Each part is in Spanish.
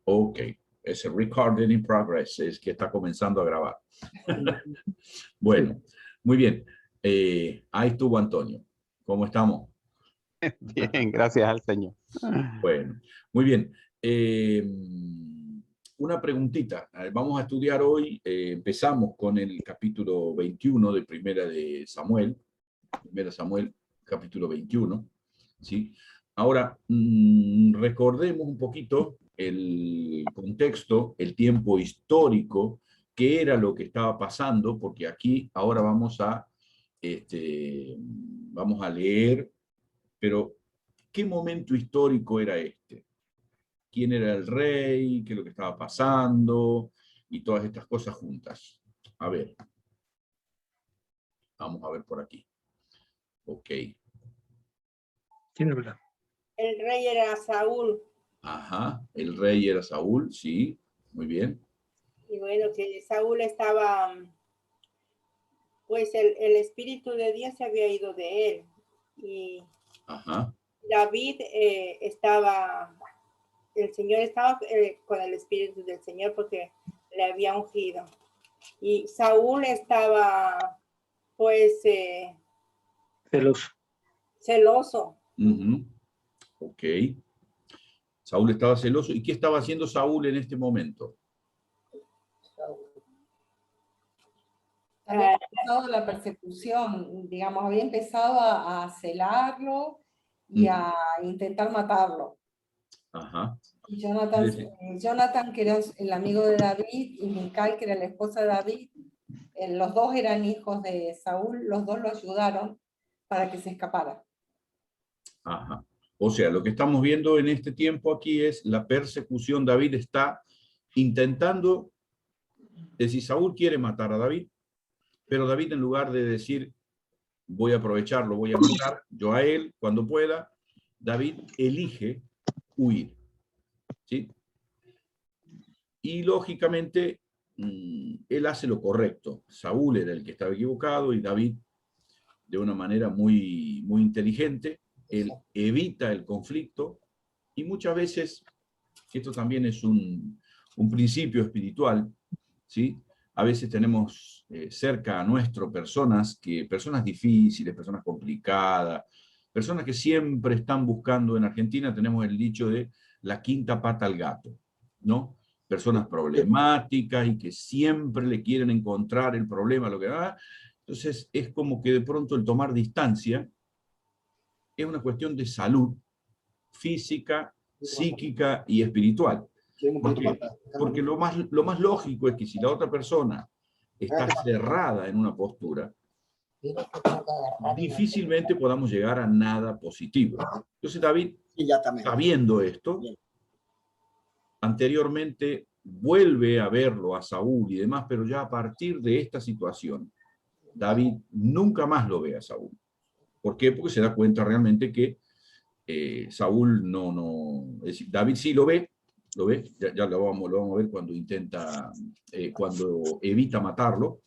Ok, es el recording in progress, es que está comenzando a grabar. Bueno, muy bien. Ahí estuvo Antonio. ¿Cómo estamos? Bien, gracias al Señor. Bueno, muy bien. Una preguntita. Vamos a estudiar hoy, empezamos con el capítulo 21 de Primera Samuel, capítulo 21, ¿sí? Ahora, recordemos un poquito el contexto, el tiempo histórico, qué era lo que estaba pasando, porque aquí ahora vamos a leer, pero ¿qué momento histórico era este? ¿Quién era el rey? ¿Qué es lo que estaba pasando? Y todas estas cosas juntas. A ver. Vamos a ver por aquí. Ok. ¿Quién habla? El rey era Saúl. Ajá, el rey era Saúl, sí, muy bien. Y bueno, que Saúl estaba, pues el Espíritu de Dios se había ido de él. Y Ajá. David estaba, el Señor estaba con el Espíritu del Señor porque le había ungido. Y Saúl estaba, pues, celoso. Uh-huh. Ok. Saúl estaba celoso. ¿Y qué estaba haciendo Saúl en este momento? Había empezado la persecución, digamos, había empezado a celarlo y a intentar matarlo. Ajá. Y Jonathan, que era el amigo de David, y Mical, que era la esposa de David, los dos eran hijos de Saúl, los dos lo ayudaron para que se escapara. Ajá. O sea, lo que estamos viendo en este tiempo aquí es la persecución. David está intentando, decir, Saúl quiere matar a David, pero David, en lugar de decir, voy a aprovecharlo, voy a matar yo a él cuando pueda, David elige huir. ¿Sí? Y lógicamente, él hace lo correcto. Saúl era el que estaba equivocado y David, de una manera muy, muy inteligente, él evita el conflicto y muchas veces, esto también es un principio espiritual, ¿sí? A veces tenemos cerca a nuestro personas difíciles, personas complicadas, personas que siempre están buscando. En Argentina tenemos el dicho de la quinta pata al gato, ¿no? Personas problemáticas y que siempre le quieren encontrar el problema, lo que da. Entonces es como que de pronto el tomar distancia es una cuestión de salud física, psíquica y espiritual. ¿Por qué? Porque lo más lógico es que si la otra persona está cerrada en una postura, difícilmente podamos llegar a nada positivo. Entonces David, sabiendo esto, anteriormente vuelve a verlo a Saúl y demás, pero ya a partir de esta situación, David nunca más lo ve a Saúl. ¿Por qué? Porque se da cuenta realmente que Saúl es decir, David sí lo ve, ya lo vamos a ver cuando cuando evita matarlo,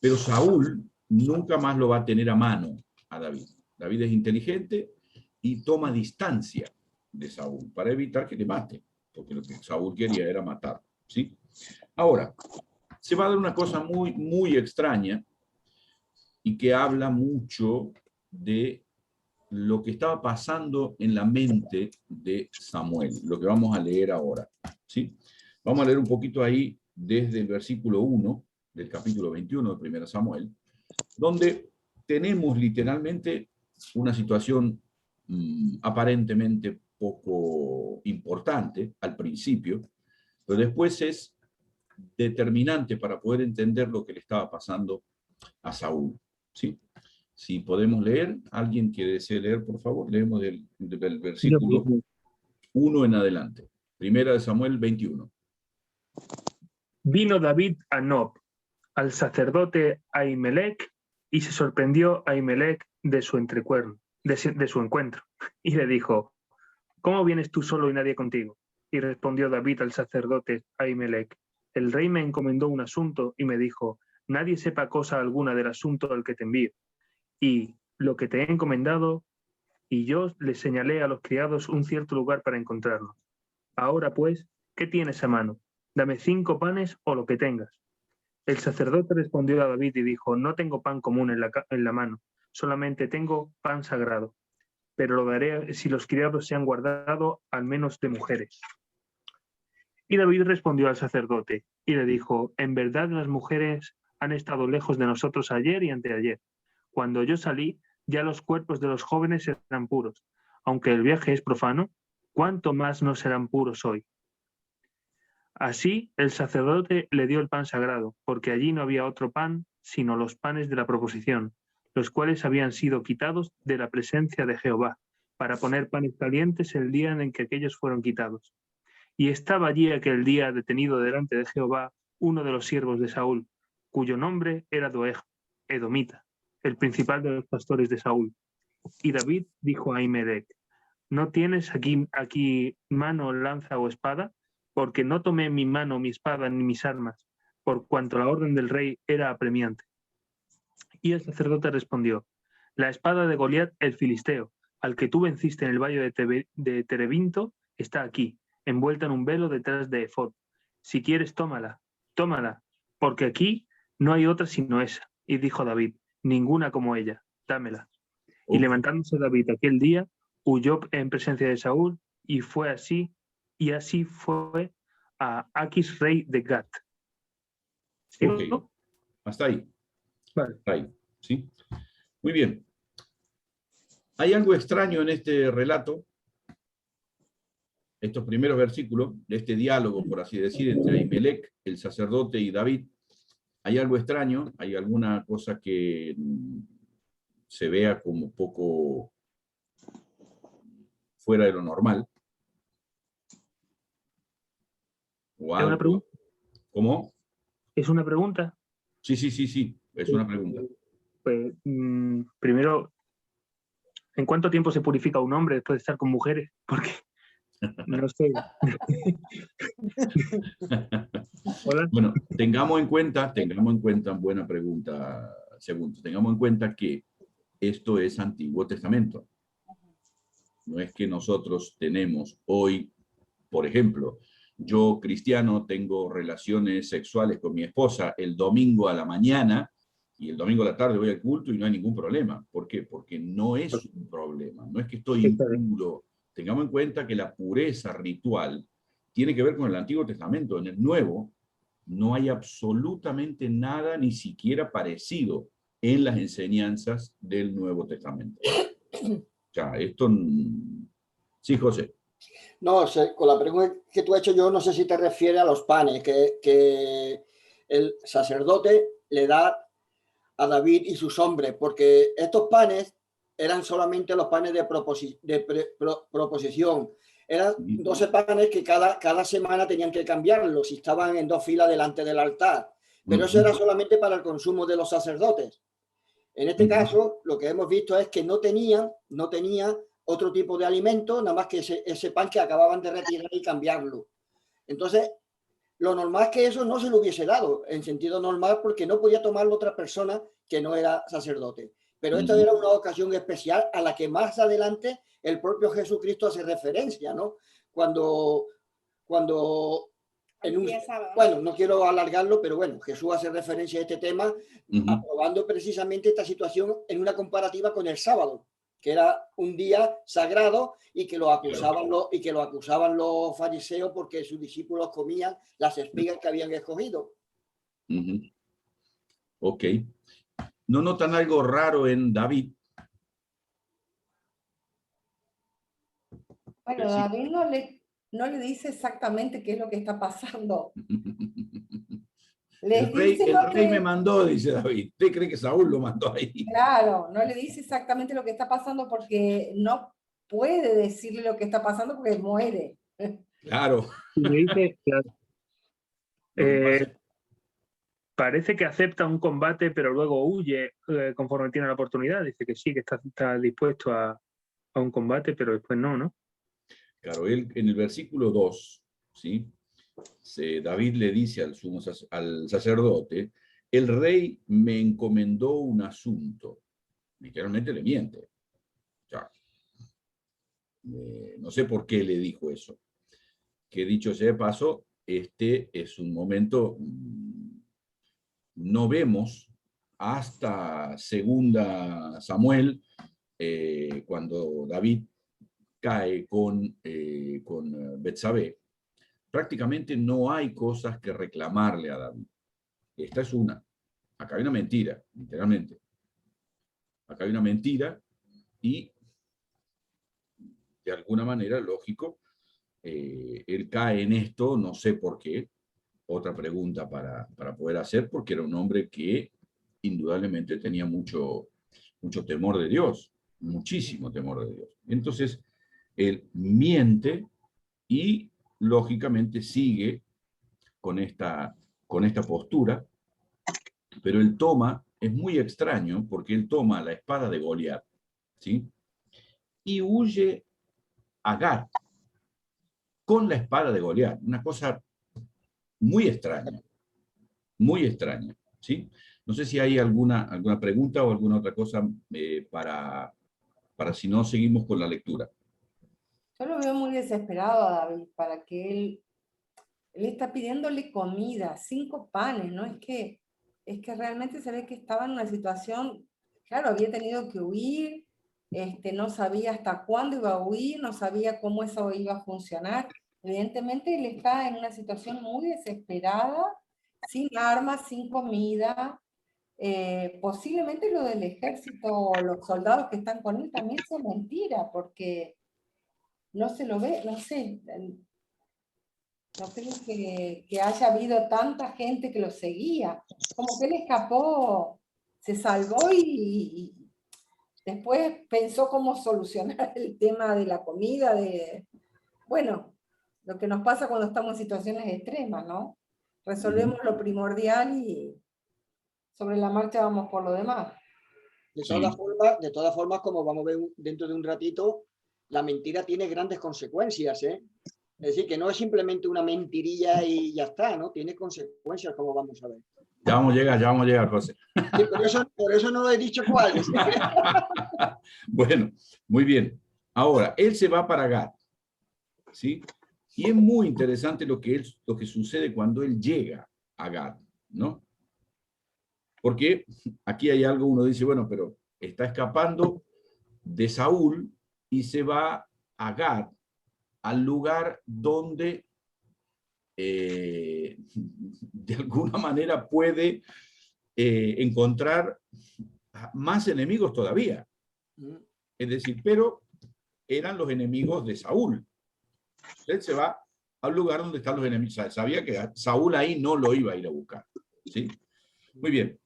pero Saúl nunca más lo va a tener a mano a David. David es inteligente y toma distancia de Saúl para evitar que le mate, porque lo que Saúl quería era matar, ¿sí? Ahora, se va a dar una cosa muy, muy extraña y que habla mucho de lo que estaba pasando en la mente de Samuel, lo que vamos a leer ahora, ¿sí? Vamos a leer un poquito ahí desde el versículo 1 del capítulo 21 de 1 Samuel, donde tenemos literalmente una situación aparentemente poco importante al principio, pero después es determinante para poder entender lo que le estaba pasando a Saúl, ¿sí? Si podemos leer, alguien que desee leer, por favor, leemos del versículo 1 en adelante. 1 Samuel 21. Vino David a Nob, al sacerdote Ahimelech, y se sorprendió Ahimelech de su encuentro, y le dijo, ¿cómo vienes tú solo y nadie contigo? Y respondió David al sacerdote Ahimelech, el rey me encomendó un asunto y me dijo, nadie sepa cosa alguna del asunto al que te envío. Y lo que te he encomendado, y yo le señalé a los criados un cierto lugar para encontrarnos. Ahora pues, ¿qué tienes a mano? Dame 5 panes o lo que tengas. El sacerdote respondió a David y dijo, no tengo pan común en la mano, solamente tengo pan sagrado, pero lo daré si los criados se han guardado al menos de mujeres. Y David respondió al sacerdote y le dijo, en verdad las mujeres han estado lejos de nosotros ayer y anteayer. Cuando yo salí, ya los cuerpos de los jóvenes eran puros. Aunque el viaje es profano, ¿cuánto más no serán puros hoy? Así el sacerdote le dio el pan sagrado, porque allí no había otro pan sino los panes de la proposición, los cuales habían sido quitados de la presencia de Jehová, para poner panes calientes el día en que aquellos fueron quitados. Y estaba allí aquel día detenido delante de Jehová uno de los siervos de Saúl, cuyo nombre era Doeg, edomita, el principal de los pastores de Saúl. Y David dijo a Ahimelech, ¿no tienes aquí mano, lanza o espada? Porque no tomé en mi mano mi espada ni mis armas, por cuanto la orden del rey era apremiante. Y el sacerdote respondió, la espada de Goliat el filisteo, al que tú venciste en el valle de Terebinto, está aquí, envuelta en un velo detrás de efod. Si quieres, tómala, porque aquí no hay otra sino esa. Y dijo David, ninguna como ella, dámela. Y levantándose David aquel día, huyó en presencia de Saúl, y así fue a Aquis, rey de Gat. ¿Sí? Ok. Hasta ahí. Vale. Hasta ahí. ¿Sí? Muy bien. Hay algo extraño en este relato, estos primeros versículos, de este diálogo, por así decir, entre Ahimelech, el sacerdote, y David. Hay algo extraño, hay alguna cosa que se vea como poco fuera de lo normal. O ¿Es una pregunta? ¿Cómo? ¿Es una pregunta? Sí, es una pregunta. Pues, primero, ¿en cuánto tiempo se purifica un hombre después de estar con mujeres? Porque, no sé. Hola. Bueno, tengamos en cuenta, buena pregunta, segundo, tengamos en cuenta que esto es Antiguo Testamento. No es que nosotros tenemos hoy, por ejemplo, yo cristiano tengo relaciones sexuales con mi esposa el domingo a la mañana y el domingo a la tarde voy al culto y no hay ningún problema. ¿Por qué? Porque no es un problema, no es que estoy impuro. Tengamos en cuenta que la pureza ritual tiene que ver con el Antiguo Testamento. En el Nuevo no hay absolutamente nada, ni siquiera parecido, en las enseñanzas del Nuevo Testamento. O sea, esto... Sí, José. No, con la pregunta que tú has hecho yo no sé si te refieres a los panes que el sacerdote le da a David y sus hombres, porque estos panes eran solamente los panes de proposición. Eran 12 panes que cada semana tenían que cambiarlos y estaban en 2 filas delante del altar. Pero eso era solamente para el consumo de los sacerdotes. En este caso, lo que hemos visto es que no tenía otro tipo de alimento, nada más que ese pan que acababan de retirar y cambiarlo. Entonces, lo normal es que eso no se lo hubiese dado, en sentido normal, porque no podía tomarlo otra persona que no era sacerdote. Pero esta era una ocasión especial a la que más adelante el propio Jesucristo hace referencia, ¿no? Cuando bueno, no quiero alargarlo, pero bueno, Jesús hace referencia a este tema, aprobando precisamente esta situación en una comparativa con el sábado, que era un día sagrado y que lo acusaban los fariseos porque sus discípulos comían las espigas que habían escogido. Ok. ¿No notan algo raro en David? Bueno, David no le dice exactamente qué es lo que está pasando. El rey me mandó, dice David. ¿Usted cree que Saúl lo mandó ahí? Claro, no le dice exactamente lo que está pasando porque no puede decirle lo que está pasando porque muere. Claro. Me dice, claro. Parece que acepta un combate, pero luego huye conforme tiene la oportunidad. Dice que sí, que está dispuesto a un combate, pero después no, ¿no? Claro, él en el versículo 2, ¿sí? David le dice al sacerdote, el rey me encomendó un asunto. Literalmente le miente. O sea, no sé por qué le dijo eso. que dicho sea de paso, este es un momento, no vemos hasta segunda Samuel, cuando David cae con Betsabé, prácticamente no hay cosas que reclamarle a David. Esta es una. Acá hay una mentira, literalmente. Acá hay una mentira y, de alguna manera, lógico, él cae en esto, no sé por qué. Otra pregunta para poder hacer, porque era un hombre que indudablemente tenía mucho temor de Dios, muchísimo temor de Dios. Entonces, él miente y, lógicamente, sigue con esta postura, pero él toma, es muy extraño, porque él toma la espada de Goliat, ¿sí? Y huye a Gat con la espada de Goliat, una cosa muy extraña, ¿sí? No sé si hay alguna pregunta o alguna otra cosa para si no seguimos con la lectura. Yo lo veo muy desesperado a David, para que él está pidiéndole comida, 5 panes, ¿no? Es que realmente se ve que estaba en una situación, claro, había tenido que huir, no sabía hasta cuándo iba a huir, no sabía cómo eso iba a funcionar. Evidentemente él está en una situación muy desesperada, sin armas, sin comida. Posiblemente lo del ejército o los soldados que están con él también son mentira, porque no se lo ve, no sé, no creo que haya habido tanta gente que lo seguía. Como que él escapó, se salvó y después pensó cómo solucionar el tema de la comida, bueno, lo que nos pasa cuando estamos en situaciones extremas, ¿no? Resolvemos lo primordial y sobre la marcha vamos por lo demás. De todas formas, como vamos a ver dentro de un ratito, la mentira tiene grandes consecuencias, ¿eh? Es decir, que no es simplemente una mentirilla y ya está, ¿no? Tiene consecuencias, como vamos a ver. Ya vamos a llegar, José. Sí, por eso no lo he dicho cuáles. Bueno, muy bien. Ahora, él se va para Gat, ¿sí? Y es muy interesante lo que sucede cuando él llega a Gat, ¿no? Porque aquí hay algo, uno dice, bueno, pero está escapando de Saúl y se va a Gat, al lugar donde de alguna manera puede encontrar más enemigos todavía. Es decir, pero eran los enemigos de Saúl. Él se va al lugar donde están los enemigos. Sabía que Saúl ahí no lo iba a ir a buscar, ¿sí? Muy bien.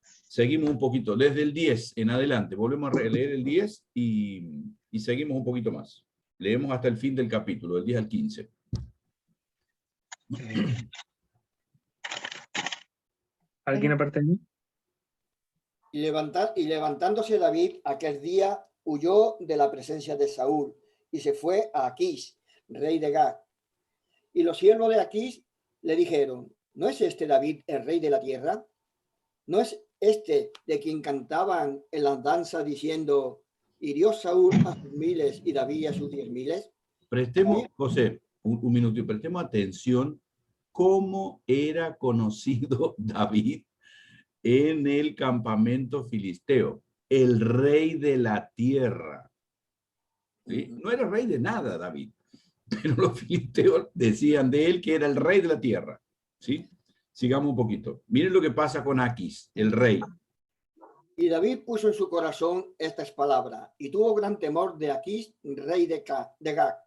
Seguimos un poquito. Desde el 10 en adelante. Volvemos a releer el 10 y seguimos un poquito más. Leemos hasta el fin del capítulo, del 10 al 15. ¿Alguien aparte de mí? Y levantándose David aquel día, huyó de la presencia de Saúl y se fue a Aquís, rey de Gat. Y los siervos de Aquís le dijeron, ¿no es este David el rey de la tierra? ¿No es este de quien cantaban en las danzas diciendo, hirió Saúl a sus miles y David a sus 10,000? Prestemos, José, un minuto, y prestemos atención cómo era conocido David en el campamento filisteo, el rey de la tierra. ¿Sí? No era rey de nada, David, pero los filisteos decían de él que era el rey de la tierra. ¿Sí? Sigamos un poquito. Miren lo que pasa con Aquís, el rey. Y David puso en su corazón estas palabras, y tuvo gran temor de Aquís, rey de Gat,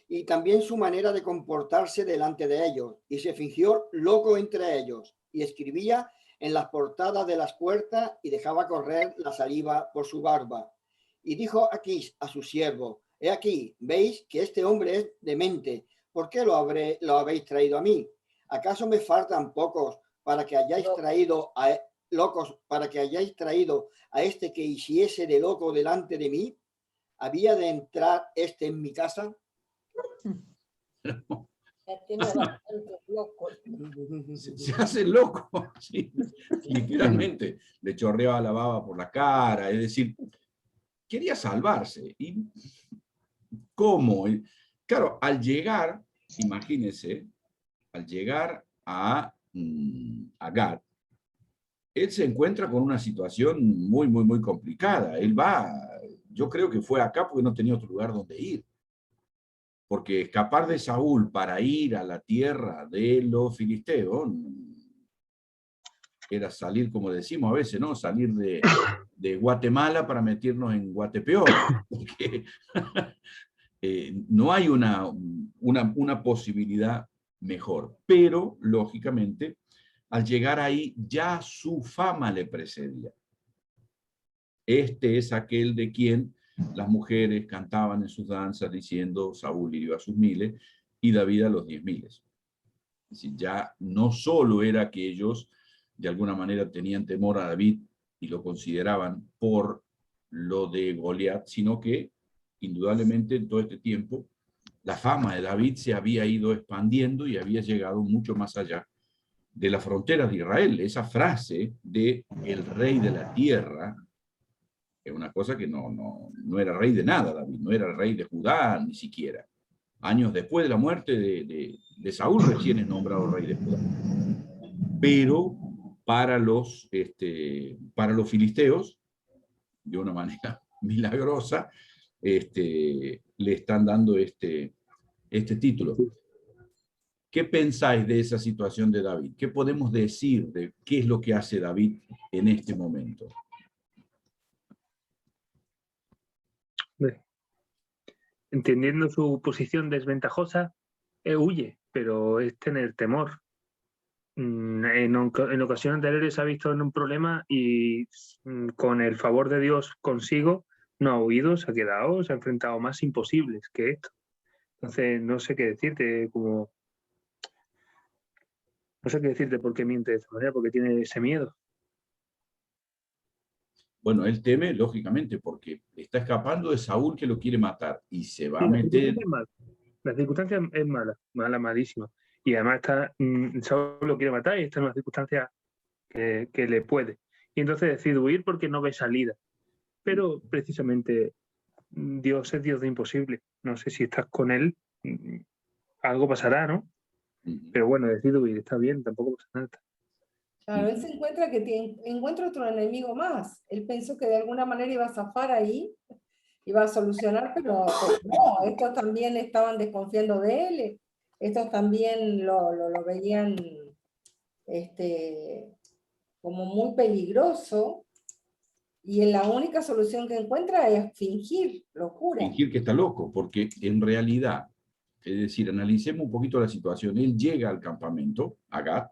y también su manera de comportarse delante de ellos, y se fingió loco entre ellos, y escribía en las portadas de las puertas, y dejaba correr la saliva por su barba. Y dijo Aquís a su siervo, he aquí, veis que este hombre es demente, ¿por qué lo habéis traído a mí? ¿Acaso me faltan pocos para que hayáis traído a este que hiciese de loco delante de mí? ¿Había de entrar este en mi casa? Se hace loco, sí, literalmente. Le chorreaba la baba por la cara, es decir, quería salvarse. ¿Y cómo? Claro, al llegar, imagínense, al llegar a Gad, él se encuentra con una situación muy, muy, muy complicada. Él va, yo creo que fue acá porque no tenía otro lugar donde ir. Porque escapar de Saúl para ir a la tierra de los filisteos era salir, como decimos a veces, ¿no? Salir de Guatemala para meternos en Guatepeor. Porque no hay una posibilidad mejor. Pero, lógicamente, al llegar ahí ya su fama le precedía. Este es aquel de quien las mujeres cantaban en sus danzas diciendo Saúl hirió a sus miles y David a los 10.000. Es decir, ya no solo era que ellos de alguna manera tenían temor a David y lo consideraban por lo de Goliat, sino que indudablemente en todo este tiempo la fama de David se había ido expandiendo y había llegado mucho más allá de las fronteras de Israel. Esa frase de el rey de la tierra es una cosa que no era rey de nada, David, no era rey de Judá ni siquiera. Años después de la muerte de Saúl recién es nombrado rey de Judá. Pero para los filisteos, de una manera milagrosa, le están dando este título. ¿Qué pensáis de esa situación de David? ¿Qué podemos decir de qué es lo que hace David en este momento? Entendiendo su posición desventajosa, huye, pero es tener temor. En ocasiones anteriores se ha visto en un problema y con el favor de Dios consigo no ha huido, se ha quedado, se ha enfrentado más imposibles que esto. Entonces no sé qué decirte, no sé qué decirte por qué miente de esta manera, porque tiene ese miedo. Bueno, él teme, lógicamente, porque está escapando de Saúl que lo quiere matar y se va a meter... La circunstancia es mala, malísima. Y además Saúl lo quiere matar y está en una circunstancia que le puede. Y entonces decide huir porque no ve salida. Pero precisamente Dios es Dios de imposible. No sé si estás con él, algo pasará, ¿no? Pero bueno, decide huir, está bien, tampoco pasa nada. Claro, él se encuentra encuentra otro enemigo más. Él pensó que de alguna manera iba a zafar ahí, iba a solucionar, pero no, estos también estaban desconfiando de él, estos también lo veían como muy peligroso, y la única solución que encuentra es fingir locura. Fingir que está loco, porque en realidad, es decir, analicemos un poquito la situación. Él llega al campamento, a Gad,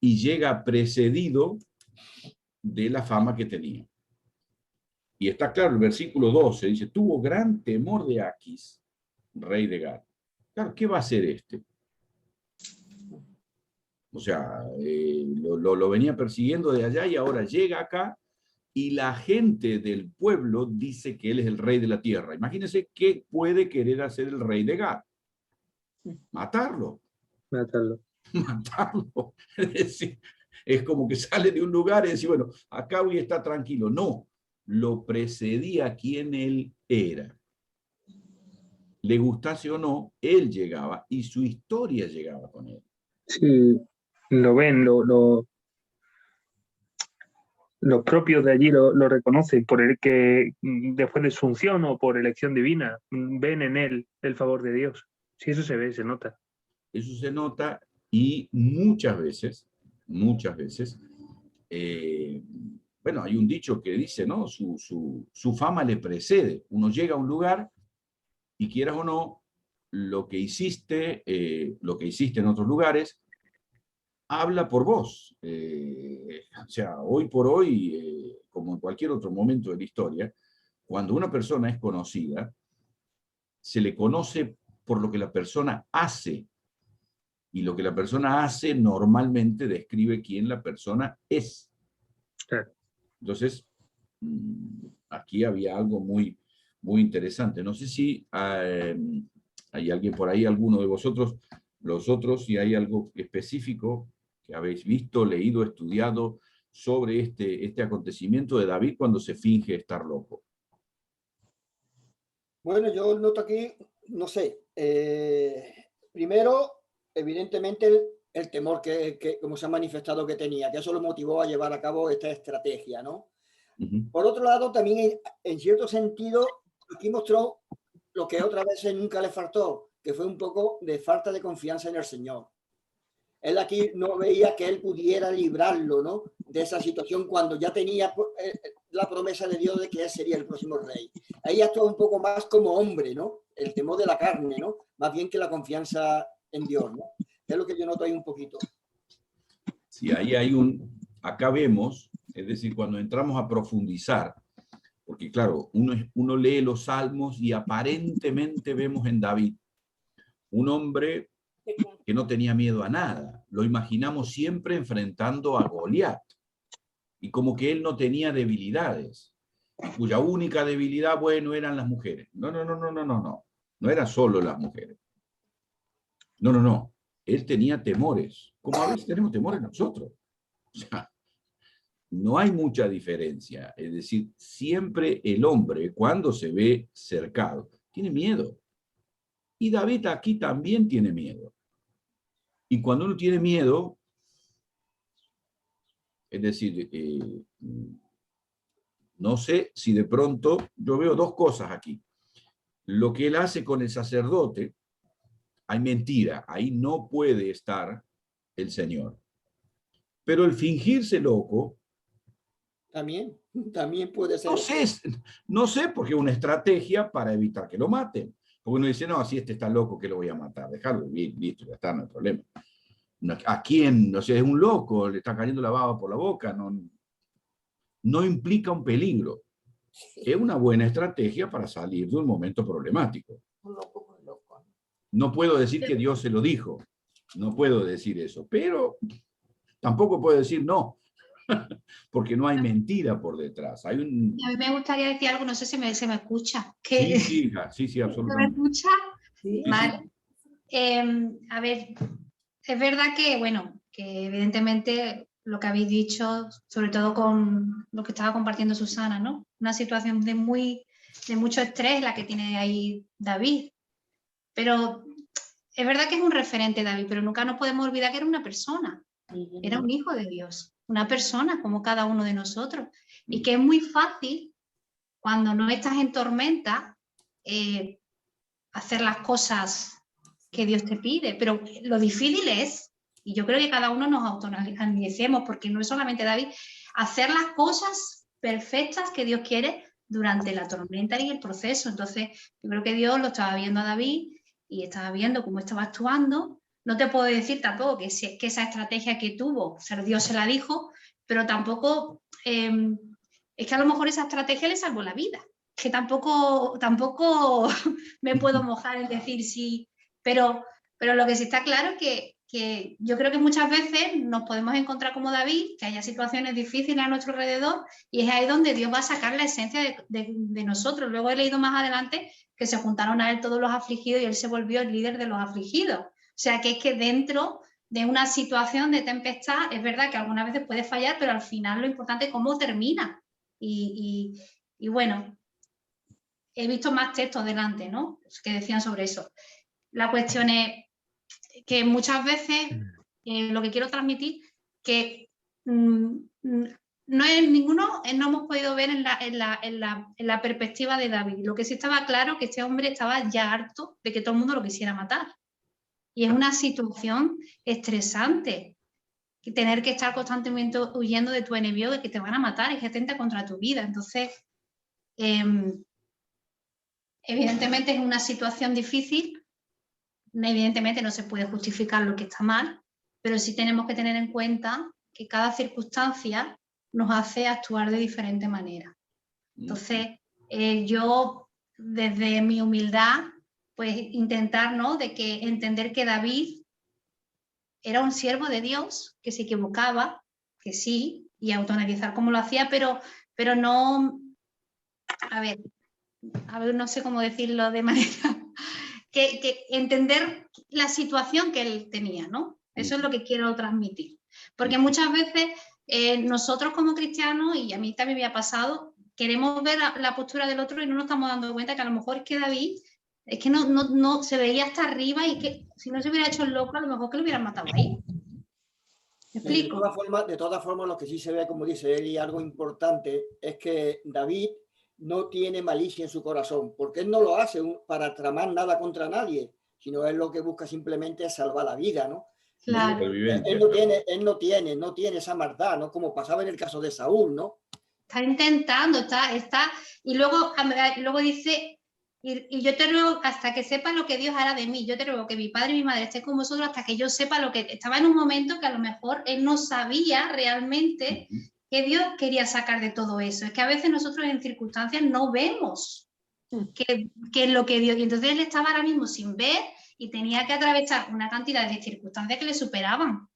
y llega precedido de la fama que tenía. Y está claro, el versículo 12 dice, tuvo gran temor de Aquis, rey de Gad. Claro, ¿qué va a hacer este? O sea, lo venía persiguiendo de allá y ahora llega acá y la gente del pueblo dice que él es el rey de la tierra. Imagínense qué puede querer hacer el rey de Gad. Matarlo. Matarlo. Es decir, es como que sale de un lugar y dice, bueno, acá voy a estar tranquilo. No, lo precedía quien él era. Le gustase o no, él llegaba y su historia llegaba con él. Sí, lo ven, los propios de allí lo reconocen por el que después de su unción o por elección divina ven en él el favor de Dios. Sí, eso se ve, se nota. Eso se nota y muchas veces, bueno, hay un dicho que dice, ¿no? Su fama le precede. Uno llega a un lugar y quieras o no, lo que hiciste en otros lugares, habla por vos. O sea, hoy por hoy, como en cualquier otro momento de la historia, cuando una persona es conocida, se le conoce por lo que la persona hace. Y lo que la persona hace normalmente describe quién la persona es. Entonces, aquí había algo muy, muy interesante. No sé si hay alguien por ahí, alguno de vosotros, los otros, si hay algo específico que habéis visto, leído, estudiado sobre este acontecimiento de David cuando se finge estar loco. Bueno, yo noto aquí no sé. Primero, evidentemente, el temor que como se ha manifestado que tenía, que eso lo motivó a llevar a cabo esta estrategia, ¿no? Por otro lado, también en cierto sentido, aquí mostró lo que otras veces nunca le faltó, que fue un poco de falta de confianza en el Señor. Él aquí no veía que él pudiera librarlo, ¿no?, de esa situación cuando ya tenía la promesa de Dios de que él sería el próximo rey. Ahí actuó un poco más como hombre, ¿no? El temor de la carne, ¿no? Más bien que la confianza en Dios, ¿no? Es lo que yo noto ahí un poquito. Sí, ahí hay acá vemos, es decir, cuando entramos a profundizar, porque claro, uno lee los salmos y aparentemente vemos en David un hombre que no tenía miedo a nada. Lo imaginamos siempre enfrentando a Goliat. Y como que él no tenía debilidades, cuya única debilidad, bueno, eran las mujeres. No. No eran solo las mujeres. No. Él tenía temores, como a veces tenemos temores nosotros. O sea, no hay mucha diferencia. Es decir, siempre el hombre, cuando se ve cercado, tiene miedo. Y David aquí también tiene miedo. Y cuando uno tiene miedo, es decir, no sé si de pronto, yo veo dos cosas aquí. Lo que él hace con el sacerdote, hay mentira, ahí no puede estar el Señor. Pero el fingirse loco, También puede ser. No sé, porque es una estrategia para evitar que lo maten. Porque uno dice, no, si este está loco, que lo voy a matar. Dejarlo, listo, ya está, no hay problema. ¿A quién? O sea, es un loco, le está cayendo la baba por la boca, no implica un peligro. Es una buena estrategia para salir de un momento problemático. No puedo decir que Dios se lo dijo, no puedo decir eso, pero tampoco puedo decir no, porque no hay mentira por detrás. A mí me gustaría decir algo, no sé si se me escucha. Sí, absolutamente. ¿Me escucha? Sí. Vale. A ver, es verdad que, bueno, que evidentemente lo que habéis dicho, sobre todo con lo que estaba compartiendo Susana, ¿no? Una situación de mucho estrés la que tiene ahí David. Pero es verdad que es un referente David, pero nunca nos podemos olvidar que era una persona. Era un hijo de Dios, una persona como cada uno de nosotros. Y que es muy fácil, cuando no estás en tormenta, hacer las cosas que Dios te pide. Pero lo difícil es, y yo creo que cada uno nos autoanalizemos, porque no es solamente David, hacer las cosas perfectas que Dios quiere durante la tormenta y el proceso. Entonces, yo creo que Dios lo estaba viendo a David y estaba viendo cómo estaba actuando. No te puedo decir tampoco que esa estrategia que tuvo, ser Dios se la dijo, pero tampoco, es que a lo mejor esa estrategia le salvó la vida. Que tampoco me puedo mojar en decir sí, pero lo que sí está claro es que yo creo que muchas veces nos podemos encontrar como David, que haya situaciones difíciles a nuestro alrededor, y es ahí donde Dios va a sacar la esencia de nosotros. Luego he leído más adelante que se juntaron a él todos los afligidos y él se volvió el líder de los afligidos. O sea, que es que dentro de una situación de tempestad, es verdad que algunas veces puede fallar, pero al final lo importante es cómo termina. Y bueno, he visto más textos delante, ¿no?, que decían sobre eso. La cuestión es que muchas veces lo que quiero transmitir, que no es ninguno, no hemos podido ver en la perspectiva de David. Lo que sí estaba claro, que este hombre estaba ya harto de que todo el mundo lo quisiera matar. Y es una situación estresante, que tener que estar constantemente huyendo de tu enemigo, de que te van a matar y que atenta contra tu vida. Entonces, evidentemente es una situación difícil, evidentemente no se puede justificar lo que está mal, pero sí tenemos que tener en cuenta que cada circunstancia nos hace actuar de diferente manera. Entonces, yo desde mi humildad, pues intentar, ¿no?, de que entender que David era un siervo de Dios, que se equivocaba, que sí, y autoanalizar cómo lo hacía, pero no, a ver, no sé cómo decirlo de manera, que entender la situación que él tenía, ¿no? Eso es lo que quiero transmitir. Porque muchas veces nosotros como cristianos, y a mí también me ha pasado, queremos ver la postura del otro y no nos estamos dando cuenta que a lo mejor es que David Es que no se veía hasta arriba y que si no se hubiera hecho el loco, a lo mejor que lo hubieran matado ahí. ¿Me explico? De todas formas, lo que sí se ve, como dice él, y algo importante, es que David no tiene malicia en su corazón, porque él no lo hace para tramar nada contra nadie, sino él lo que busca simplemente es salvar la vida, ¿no? Claro. Él no tiene esa maldad, ¿no? Como pasaba en el caso de Saúl, ¿no? Está intentando, y luego dice, y yo te ruego hasta que sepa lo que Dios hará de mí, yo te ruego que mi padre y mi madre estén con vosotros hasta que yo sepa lo que... Estaba en un momento que a lo mejor él no sabía realmente que Dios quería sacar de todo eso. Es que a veces nosotros en circunstancias no vemos qué es lo que Dios... Y entonces él estaba ahora mismo sin ver y tenía que atravesar una cantidad de circunstancias que le superaban.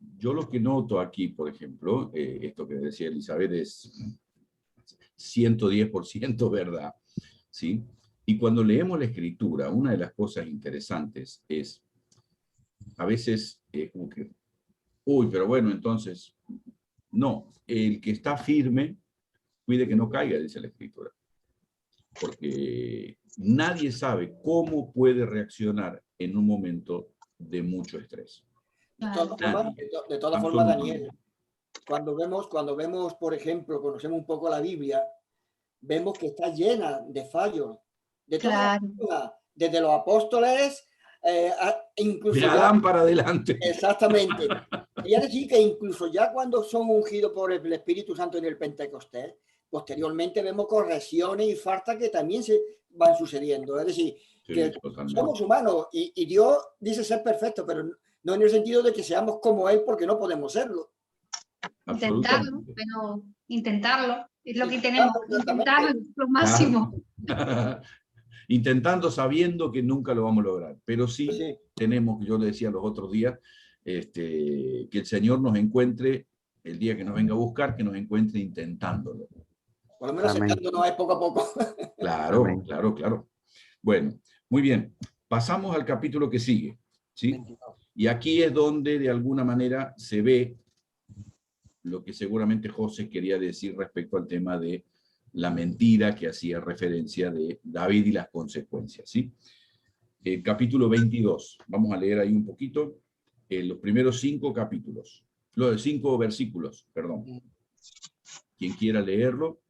Yo lo que noto aquí, por ejemplo, esto que decía Elizabeth es 110% verdad, ¿sí? Y cuando leemos la Escritura, una de las cosas interesantes es, a veces, como que, uy, pero bueno, entonces, no, el que está firme, cuide que no caiga, dice la Escritura. Porque nadie sabe cómo puede reaccionar en un momento de mucho estrés. De todas formas, Daniel, cuando vemos, por ejemplo, conocemos un poco la Biblia, vemos que está llena de fallos. De todas formas, desde los apóstoles, incluso de Adán para adelante. Exactamente. Quería decir que incluso ya cuando son ungidos por el Espíritu Santo en el Pentecostés, posteriormente vemos correcciones y faltas que también se van sucediendo. Es decir, que somos humanos y Dios dice ser perfecto, pero no en el sentido de que seamos como Él, porque no podemos serlo. Intentarlo, pero intentarlo. Es lo que tenemos, intentarlo lo máximo. Intentando, sabiendo que nunca lo vamos a lograr. Pero sí tenemos, yo le decía los otros días, que el Señor nos encuentre, el día que nos venga a buscar, que nos encuentre intentándolo. Por lo menos acercándonos a poco a poco. Claro, claro. Bueno, muy bien. Pasamos al capítulo que sigue, ¿sí? Y aquí es donde de alguna manera se ve lo que seguramente José quería decir respecto al tema de la mentira que hacía referencia de David y las consecuencias, ¿sí? El capítulo 22, vamos a leer ahí un poquito, los primeros 5 capítulos, los 5 versículos, perdón. Quien quiera leerlo.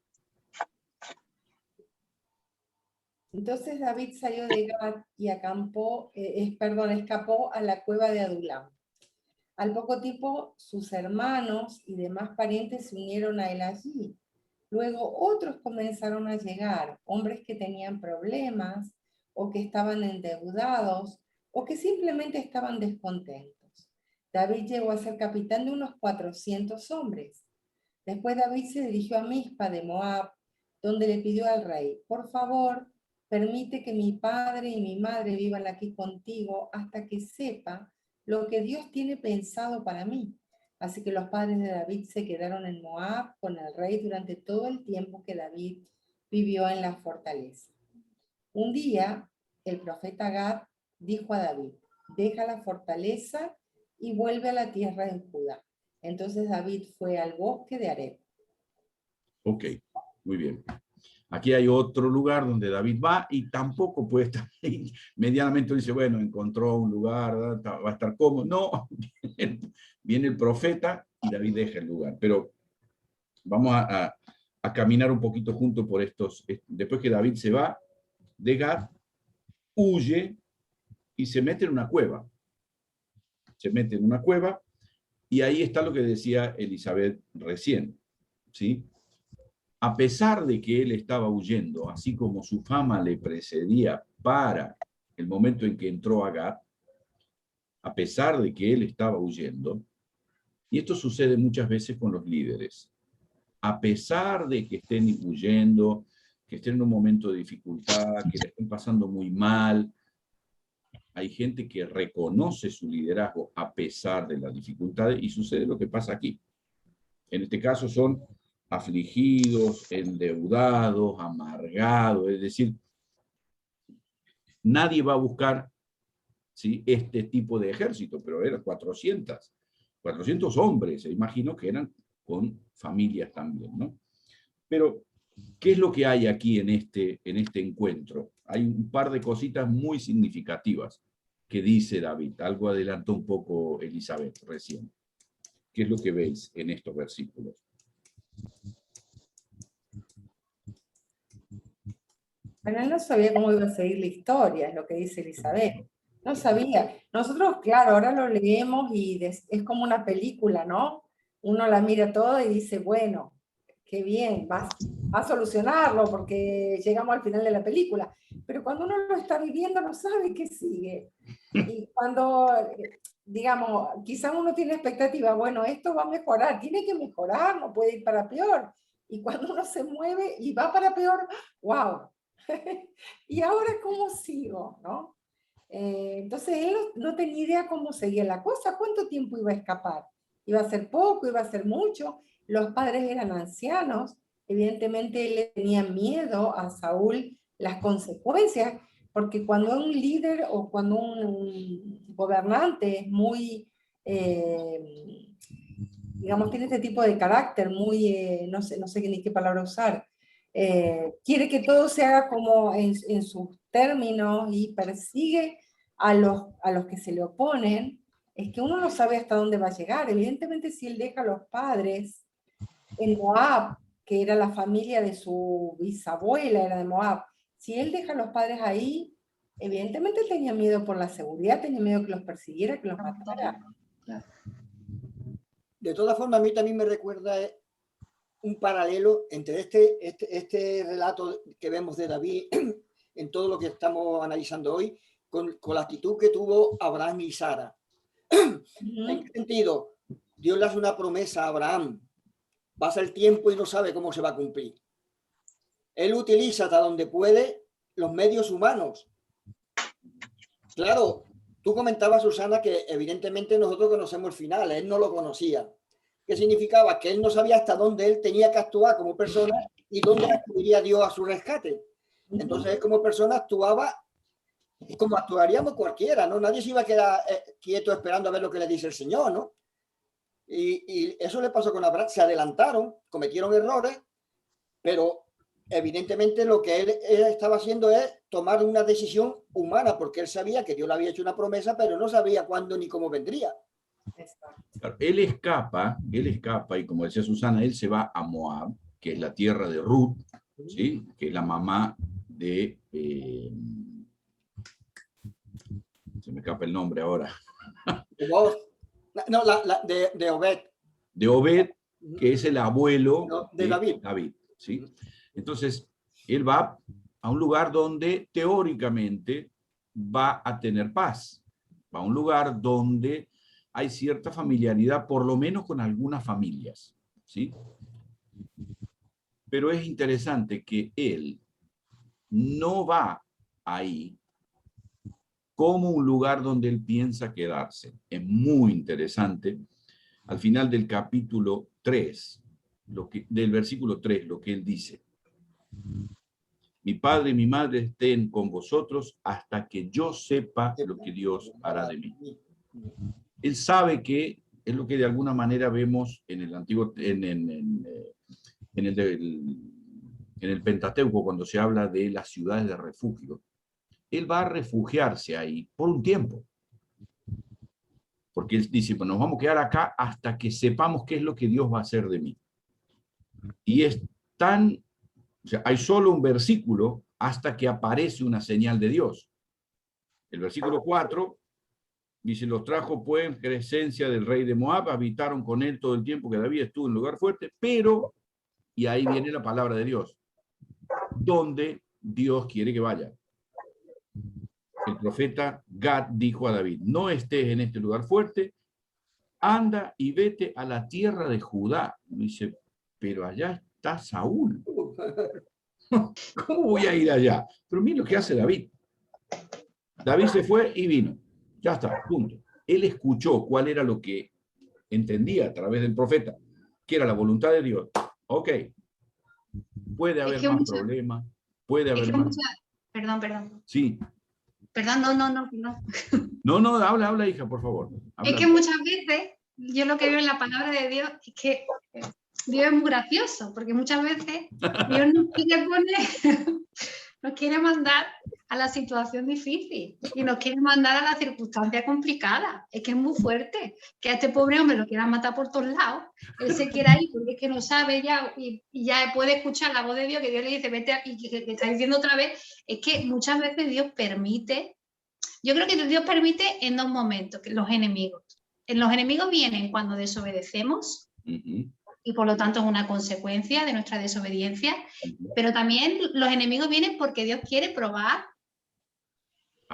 Entonces David salió de Gat y escapó a la cueva de Adulam. Al poco tiempo, sus hermanos y demás parientes se unieron a él allí. Luego otros comenzaron a llegar, hombres que tenían problemas, o que estaban endeudados, o que simplemente estaban descontentos. David llegó a ser capitán de unos 400 hombres. Después David se dirigió a Mizpa de Moab, donde le pidió al rey: por favor, permite que mi padre y mi madre vivan aquí contigo hasta que sepa lo que Dios tiene pensado para mí. Así que los padres de David se quedaron en Moab con el rey durante todo el tiempo que David vivió en la fortaleza. Un día, el profeta Gad dijo a David: deja la fortaleza y vuelve a la tierra de Judá. Entonces David fue al bosque de Areb. Ok, muy bien. Aquí hay otro lugar donde David va y tampoco puede estar medianamente, dice, bueno, encontró un lugar, va a estar cómodo. No, viene el profeta y David deja el lugar. Pero vamos a caminar un poquito juntos por estos. Después que David se va de Gad, huye y se mete en una cueva. Se mete en una cueva y ahí está lo que decía Elizabeth recién, ¿sí? A pesar de que él estaba huyendo, así como su fama le precedía para el momento en que entró a Gad, a pesar de que él estaba huyendo, y esto sucede muchas veces con los líderes, a pesar de que estén huyendo, que estén en un momento de dificultad, que le estén pasando muy mal, hay gente que reconoce su liderazgo a pesar de las dificultades y sucede lo que pasa aquí. En este caso son afligidos, endeudados, amargados, es decir, nadie va a buscar, ¿sí?, este tipo de ejército, pero eran 400 hombres, imagino que eran con familias también, ¿no? Pero, ¿qué es lo que hay aquí en este encuentro? hay un par de cositas muy significativas que dice David. Algo adelantó un poco Elizabeth recién. ¿Qué es lo que veis en estos versículos? Bueno, él no sabía cómo iba a seguir la historia, es lo que dice Elizabeth. No sabía. Nosotros, claro, ahora lo leemos y es como una película, ¿no? Uno la mira toda y dice, bueno, qué bien, va a solucionarlo porque llegamos al final de la película. Pero cuando uno lo está viviendo no sabe qué sigue. Y cuando, digamos, quizás uno tiene expectativa, bueno, esto va a mejorar, tiene que mejorar, no puede ir para peor. Y cuando uno se mueve y va para peor, ¡wow! ¿Y ahora cómo sigo? ¿No? Entonces él no tenía idea cómo seguía la cosa, cuánto tiempo iba a escapar. Iba a ser poco, iba a ser mucho. Los padres eran ancianos, evidentemente él le tenía miedo a Saúl las consecuencias, porque cuando un líder o cuando un gobernante es muy, digamos, tiene este tipo de carácter, muy, no sé ni qué palabra usar, quiere que todo se haga como en sus términos y persigue a los que se le oponen, es que uno no sabe hasta dónde va a llegar. Evidentemente, si él deja a los padres en Moab, que era la familia de su bisabuela, era de Moab, si él deja a los padres ahí, evidentemente tenía miedo por la seguridad, tenía miedo que los persiguiera, que los matara. De todas formas, a mí también me recuerda un paralelo entre este relato que vemos de David en todo lo que estamos analizando hoy, con la actitud que tuvo Abraham y Sara. ¿En qué sentido? Dios le hace una promesa a Abraham. Pasa el tiempo y no sabe cómo se va a cumplir. Él utiliza hasta donde puede los medios humanos. Claro, tú comentabas, Susana, que evidentemente nosotros conocemos el final, él no lo conocía. ¿Qué significaba? Que él no sabía hasta dónde él tenía que actuar como persona y dónde acudiría Dios a su rescate. Entonces él como persona actuaba como actuaríamos cualquiera, ¿no? Nadie se iba a quedar quieto esperando a ver lo que le dice el Señor, ¿no? Y eso le pasó con Abraham. Se adelantaron, cometieron errores, pero evidentemente lo que él estaba haciendo es tomar una decisión humana, porque él sabía que Dios le había hecho una promesa, pero no sabía cuándo ni cómo vendría. Claro, él escapa, y como decía Susana, él se va a Moab, que es la tierra de Ruth, ¿sí? Que es la mamá de... se me escapa el nombre ahora. No, de Obed. De Obed, que es el abuelo de David, ¿sí? Entonces, él va a un lugar donde teóricamente va a tener paz. Va a un lugar donde hay cierta familiaridad, por lo menos con algunas familias, ¿sí? Pero es interesante que él no va ahí como un lugar donde él piensa quedarse. Es muy interesante. Al final del capítulo 3, del versículo 3, lo que él dice. Mi padre y mi madre estén con vosotros hasta que yo sepa lo que Dios hará de mí. Él sabe que es lo que de alguna manera vemos en el antiguo, en el Pentateuco, cuando se habla de las ciudades de refugio. Él va a refugiarse ahí por un tiempo. Porque él dice, pues nos vamos a quedar acá hasta que sepamos qué es lo que Dios va a hacer de mí. Y es tan, o sea, hay solo un versículo hasta que aparece una señal de Dios. El versículo 4 dice, los trajo pues en presencia del rey de Moab, habitaron con él todo el tiempo que David estuvo en lugar fuerte, pero, y ahí viene la palabra de Dios, donde Dios quiere que vaya. El profeta Gad dijo a David, no estés en este lugar fuerte, anda y vete a la tierra de Judá. Me dice, pero allá está Saúl. ¿Cómo voy a ir allá? Pero mira lo que hace David. David se fue y vino. Ya está, punto. Él escuchó cuál era lo que entendía a través del profeta, que era la voluntad de Dios. Ok, puede haber más problemas, puede haber más... Perdón. Sí. Perdón, no. No, habla, hija, por favor. Habla. Es que muchas veces, yo lo que veo en la palabra de Dios es que Dios es muy gracioso, porque muchas veces Dios nos quiere mandar a la situación difícil y nos quiere mandar a la circunstancia complicada. Es que es muy fuerte. Que a este pobre hombre lo quieran matar por todos lados. Él se quiere ir porque es que no sabe ya y ya puede escuchar la voz de Dios, que Dios le dice, vete, y que está diciendo otra vez. Es que muchas veces Dios permite. Yo creo que Dios permite en dos momentos, que los enemigos. Los enemigos vienen cuando desobedecemos. Y por lo tanto es una consecuencia de nuestra desobediencia, pero también los enemigos vienen porque Dios quiere probar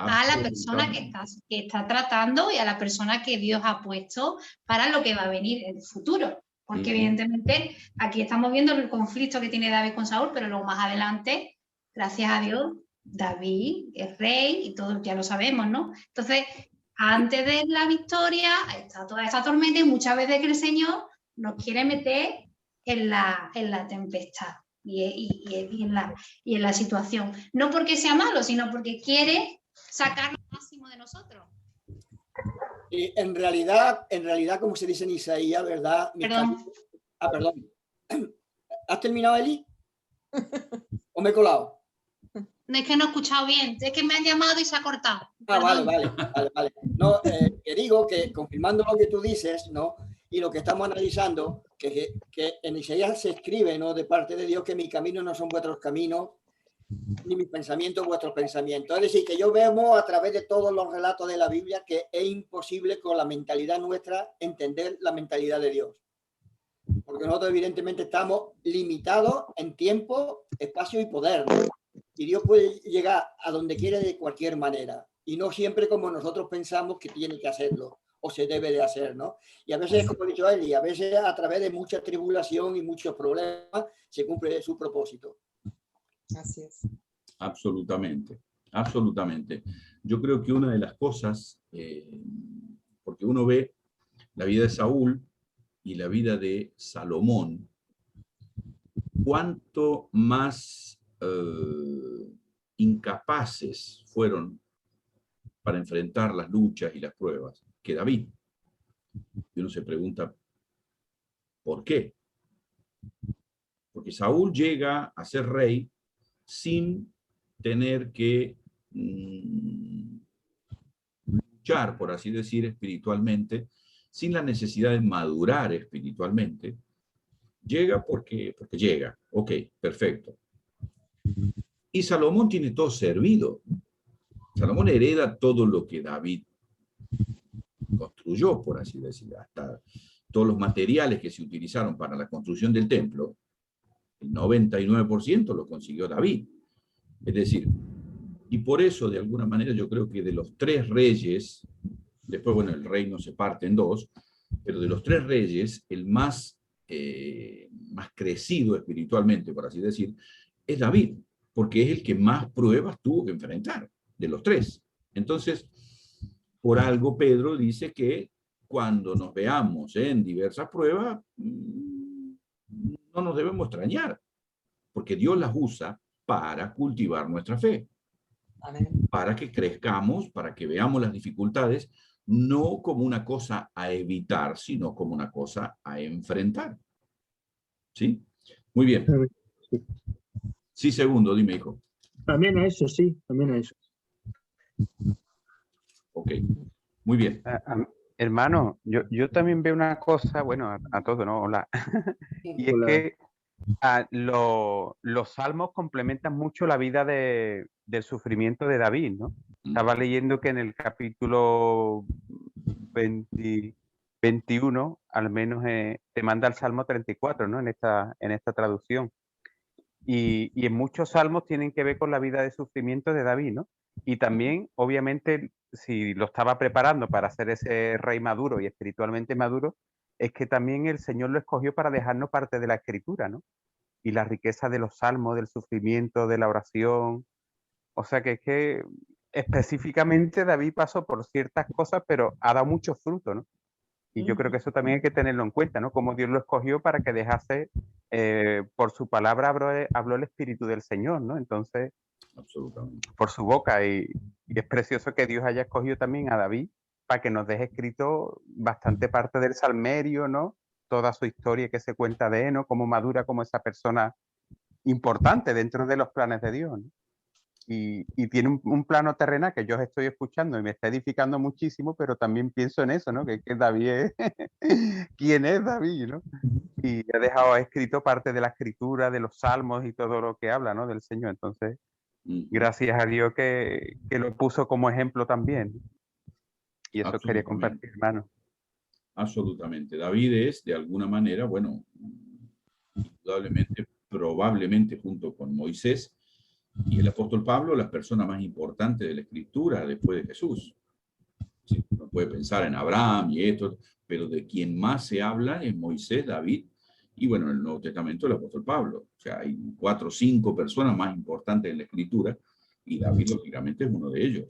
a la persona que está tratando y a la persona que Dios ha puesto para lo que va a venir en el futuro. Porque evidentemente aquí estamos viendo el conflicto que tiene David con Saúl, pero luego más adelante, gracias a Dios, David es rey y todos ya lo sabemos, ¿no? Entonces, antes de la victoria está toda esta tormenta y muchas veces que el Señor nos quiere meter en la tempestad y en la situación. No porque sea malo, sino porque quiere sacar lo máximo de nosotros. Y en realidad, como se dice en Isaías, ¿verdad? Perdón. Perdón. ¿Has terminado, Eli? ¿O me he colado? No, es que no he escuchado bien, es que me han llamado y se ha cortado. Vale. No, que digo que confirmando lo que tú dices, ¿no? Y lo que estamos analizando, que en Isaías se escribe, ¿no? De parte de Dios, que mis caminos no son vuestros caminos, ni mis pensamientos vuestros pensamientos. Es decir, que yo vemos a través de todos los relatos de la Biblia que es imposible con la mentalidad nuestra entender la mentalidad de Dios. Porque nosotros evidentemente estamos limitados en tiempo, espacio y poder, ¿no? Y Dios puede llegar a donde quiere de cualquier manera. Y no siempre como nosotros pensamos que tiene que hacerlo o se debe de hacer, ¿no? Y a veces, como ha dicho Eli, a veces a través de mucha tribulación y muchos problemas se cumple su propósito. Así es. Absolutamente. Yo creo que una de las cosas, porque uno ve la vida de Saúl y la vida de Salomón, cuánto más incapaces fueron para enfrentar las luchas y las pruebas que David. Y uno se pregunta, ¿por qué? Porque Saúl llega a ser rey sin tener que luchar, por así decir, espiritualmente, sin la necesidad de madurar espiritualmente. Llega porque llega. Ok, perfecto. Y Salomón tiene todo servido. Salomón hereda todo lo que David construyó, por así decir, hasta todos los materiales que se utilizaron para la construcción del templo, el 99% lo consiguió David. Es decir, y por eso, de alguna manera, yo creo que de los tres reyes, después, bueno, el reino se parte en dos, pero de los tres reyes, el más crecido espiritualmente, por así decir, es David, porque es el que más pruebas tuvo que enfrentar, de los tres. Entonces, por algo Pedro dice que cuando nos veamos en diversas pruebas, no nos debemos extrañar, porque Dios las usa para cultivar nuestra fe. Amén. Para que crezcamos, para que veamos las dificultades, no como una cosa a evitar, sino como una cosa a enfrentar. ¿Sí? Muy bien. Sí, segundo, dime, hijo. También a eso, sí, también a eso. Ok, muy bien. Hermano, yo también veo una cosa, bueno, a todos, ¿no? Hola. Y Hola. es que los salmos complementan mucho la vida del sufrimiento de David, ¿no? Estaba leyendo que en el capítulo 21, al menos te manda el Salmo 34, ¿no? En esta traducción. Y en muchos salmos tienen que ver con la vida de sufrimiento de David, ¿no? Y también, obviamente, si lo estaba preparando para ser ese rey maduro y espiritualmente maduro, es que también el Señor lo escogió para dejarnos parte de la Escritura, ¿no? Y la riqueza de los salmos, del sufrimiento, de la oración. O sea que es que específicamente David pasó por ciertas cosas, pero ha dado mucho fruto, ¿no? Y yo creo que eso también hay que tenerlo en cuenta, ¿no? Como Dios lo escogió para que dejase, por su palabra habló el Espíritu del Señor, ¿no? Entonces, absolutamente, por su boca. Y es precioso que Dios haya escogido también a David para que nos deje escrito bastante parte del Salmerio, ¿no? Toda su historia que se cuenta de él, ¿no? Cómo madura como esa persona importante dentro de los planes de Dios, ¿no? y tiene un plano terrenal que yo os estoy escuchando y me está edificando muchísimo, pero también pienso en eso, ¿no? Que David es, ¿quién es David, no? Y ha dejado escrito parte de la escritura, de los salmos y todo lo que habla, ¿no? Del Señor. Entonces, gracias a Dios que lo puso como ejemplo también. Y eso quería compartir, hermano. Absolutamente. David es, de alguna manera, bueno, indudablemente, probablemente junto con Moisés y el apóstol Pablo, las personas más importantes de la Escritura después de Jesús. Sí, uno puede pensar en Abraham y esto, pero de quien más se habla es Moisés, David, y bueno, en el Nuevo Testamento el apóstol Pablo. O sea, hay 4 o 5 personas más importantes en la Escritura, y David, lógicamente, es uno de ellos.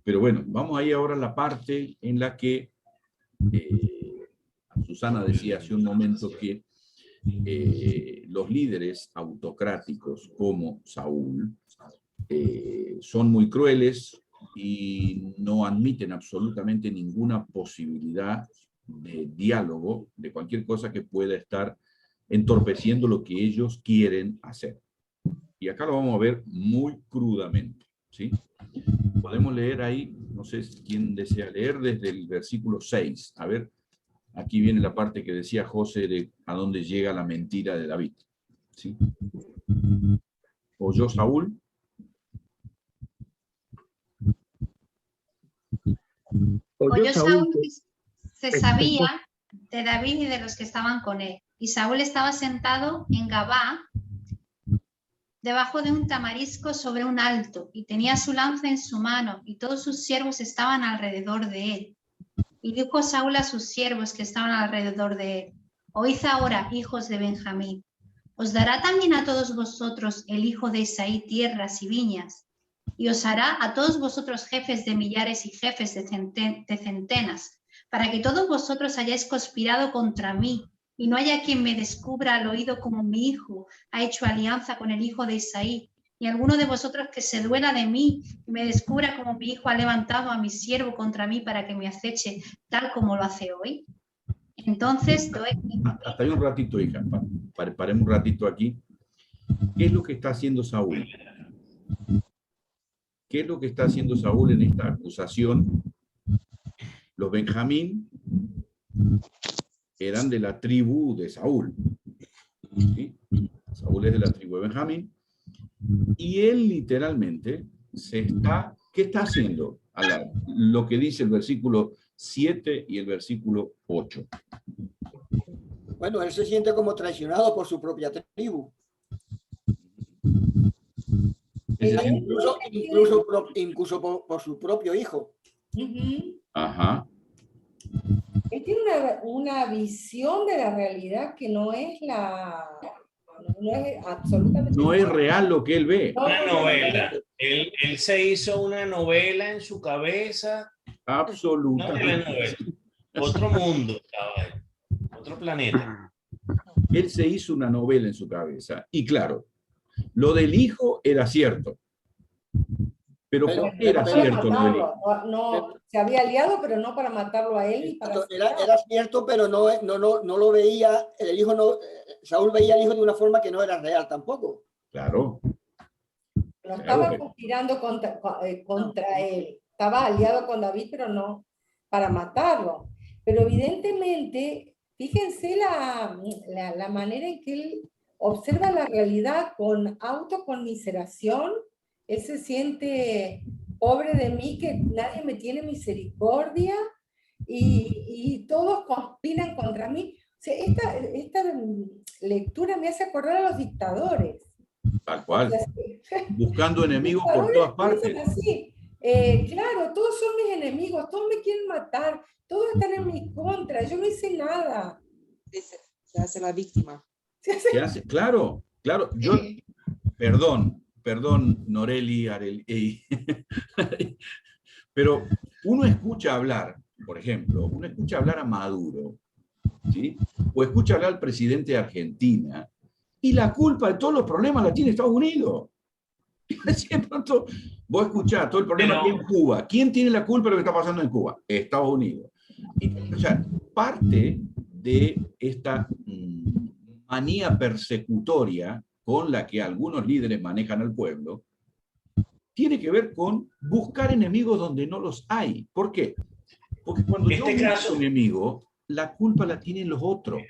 Pero bueno, vamos ahí ahora a la parte en la que Susana decía hace un momento que los líderes autocráticos como Saúl son muy crueles y no admiten absolutamente ninguna posibilidad de diálogo, de cualquier cosa que pueda estar entorpeciendo lo que ellos quieren hacer. Y acá lo vamos a ver muy crudamente, ¿sí? Podemos leer ahí, no sé quién desea leer, desde el versículo 6. A ver, aquí viene la parte que decía José de a dónde llega la mentira de David, ¿sí? Oyó Saúl. Oyó Saúl que se sabía de David y de los que estaban con él. Y Saúl estaba sentado en Gabá, debajo de un tamarisco sobre un alto, y tenía su lanza en su mano, y todos sus siervos estaban alrededor de él. Y dijo Saúl a sus siervos que estaban alrededor de él: oíd ahora, hijos de Benjamín, ¿os dará también a todos vosotros el hijo de Isaí tierras y viñas? Y os hará a todos vosotros jefes de millares y jefes de centenas, para que todos vosotros hayáis conspirado contra mí, y no haya quien me descubra al oído como mi hijo ha hecho alianza con el hijo de Isaí, y alguno de vosotros que se duela de mí y me descubra como mi hijo ha levantado a mi siervo contra mí para que me aceche tal como lo hace hoy. Entonces, hasta ahí un ratito, hija, paremos un ratito aquí. ¿Qué es lo que está haciendo Saúl? ¿Qué es lo que está haciendo Saúl en esta acusación? Los Benjamín eran de la tribu de Saúl, ¿sí? Saúl es de la tribu de Benjamín, y él literalmente ¿qué está haciendo? Lo que dice el versículo 7 y el versículo 8. Bueno, él se siente como traicionado por su propia tribu. Incluso por su propio hijo. Ajá. Él tiene una visión de la realidad que no es absolutamente. No es real lo que él ve. Una novela. Él se hizo una novela en su cabeza. Absolutamente. Otro mundo estaba ahí. Otro planeta. Él se hizo una novela en su cabeza. Y claro, lo del hijo era cierto. Pero ¿por qué era cierto lo del hijo? No, se había aliado, pero no para matarlo a él. Era cierto, pero no lo veía, el hijo no, Saúl veía al hijo de una forma que no era real tampoco. Claro. No estaba conspirando contra él. Estaba aliado con David, pero no para matarlo. Pero evidentemente, fíjense la manera en que él observa la realidad con autoconmiseración. Él se siente pobre de mí, que nadie me tiene misericordia y todos conspiran contra mí. O sea, esta lectura me hace acordar a los dictadores. Tal cual. Buscando enemigos por todas partes. Así. Claro, todos son mis enemigos, todos me quieren matar, todos están en mi contra, yo no hice nada. Se hace la víctima. Claro. Yo, perdón, Noreli, Areli, pero uno escucha hablar, por ejemplo, a Maduro, ¿sí? O escucha hablar al presidente de Argentina, y la culpa de todos los problemas la tiene Estados Unidos. Y de pronto vos escuchás todo el problema aquí en Cuba. ¿Quién tiene la culpa de lo que está pasando en Cuba? Estados Unidos. O sea, parte de esta manía persecutoria con la que algunos líderes manejan al pueblo tiene que ver con buscar enemigos donde no los hay. ¿Por qué? Porque cuando yo busco un enemigo, la culpa la tienen los otros.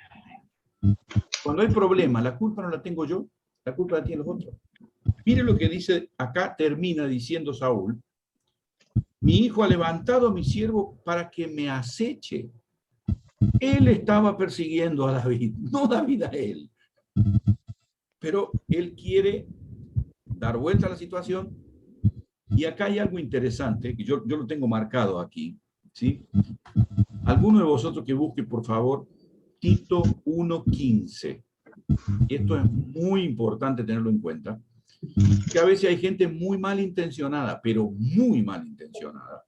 Cuando hay problemas, la culpa no la tengo yo, la culpa la tienen los otros. Mire lo que dice, acá termina diciendo Saúl: mi hijo ha levantado a mi siervo para que me aceche. Él estaba persiguiendo a David, no David a él. Pero él quiere dar vuelta a la situación. Y acá hay algo interesante, que yo lo tengo marcado aquí, ¿sí? Alguno de vosotros que busque, por favor, Tito 1:15. Y esto es muy importante tenerlo en cuenta, que a veces hay gente muy malintencionada, pero muy malintencionada,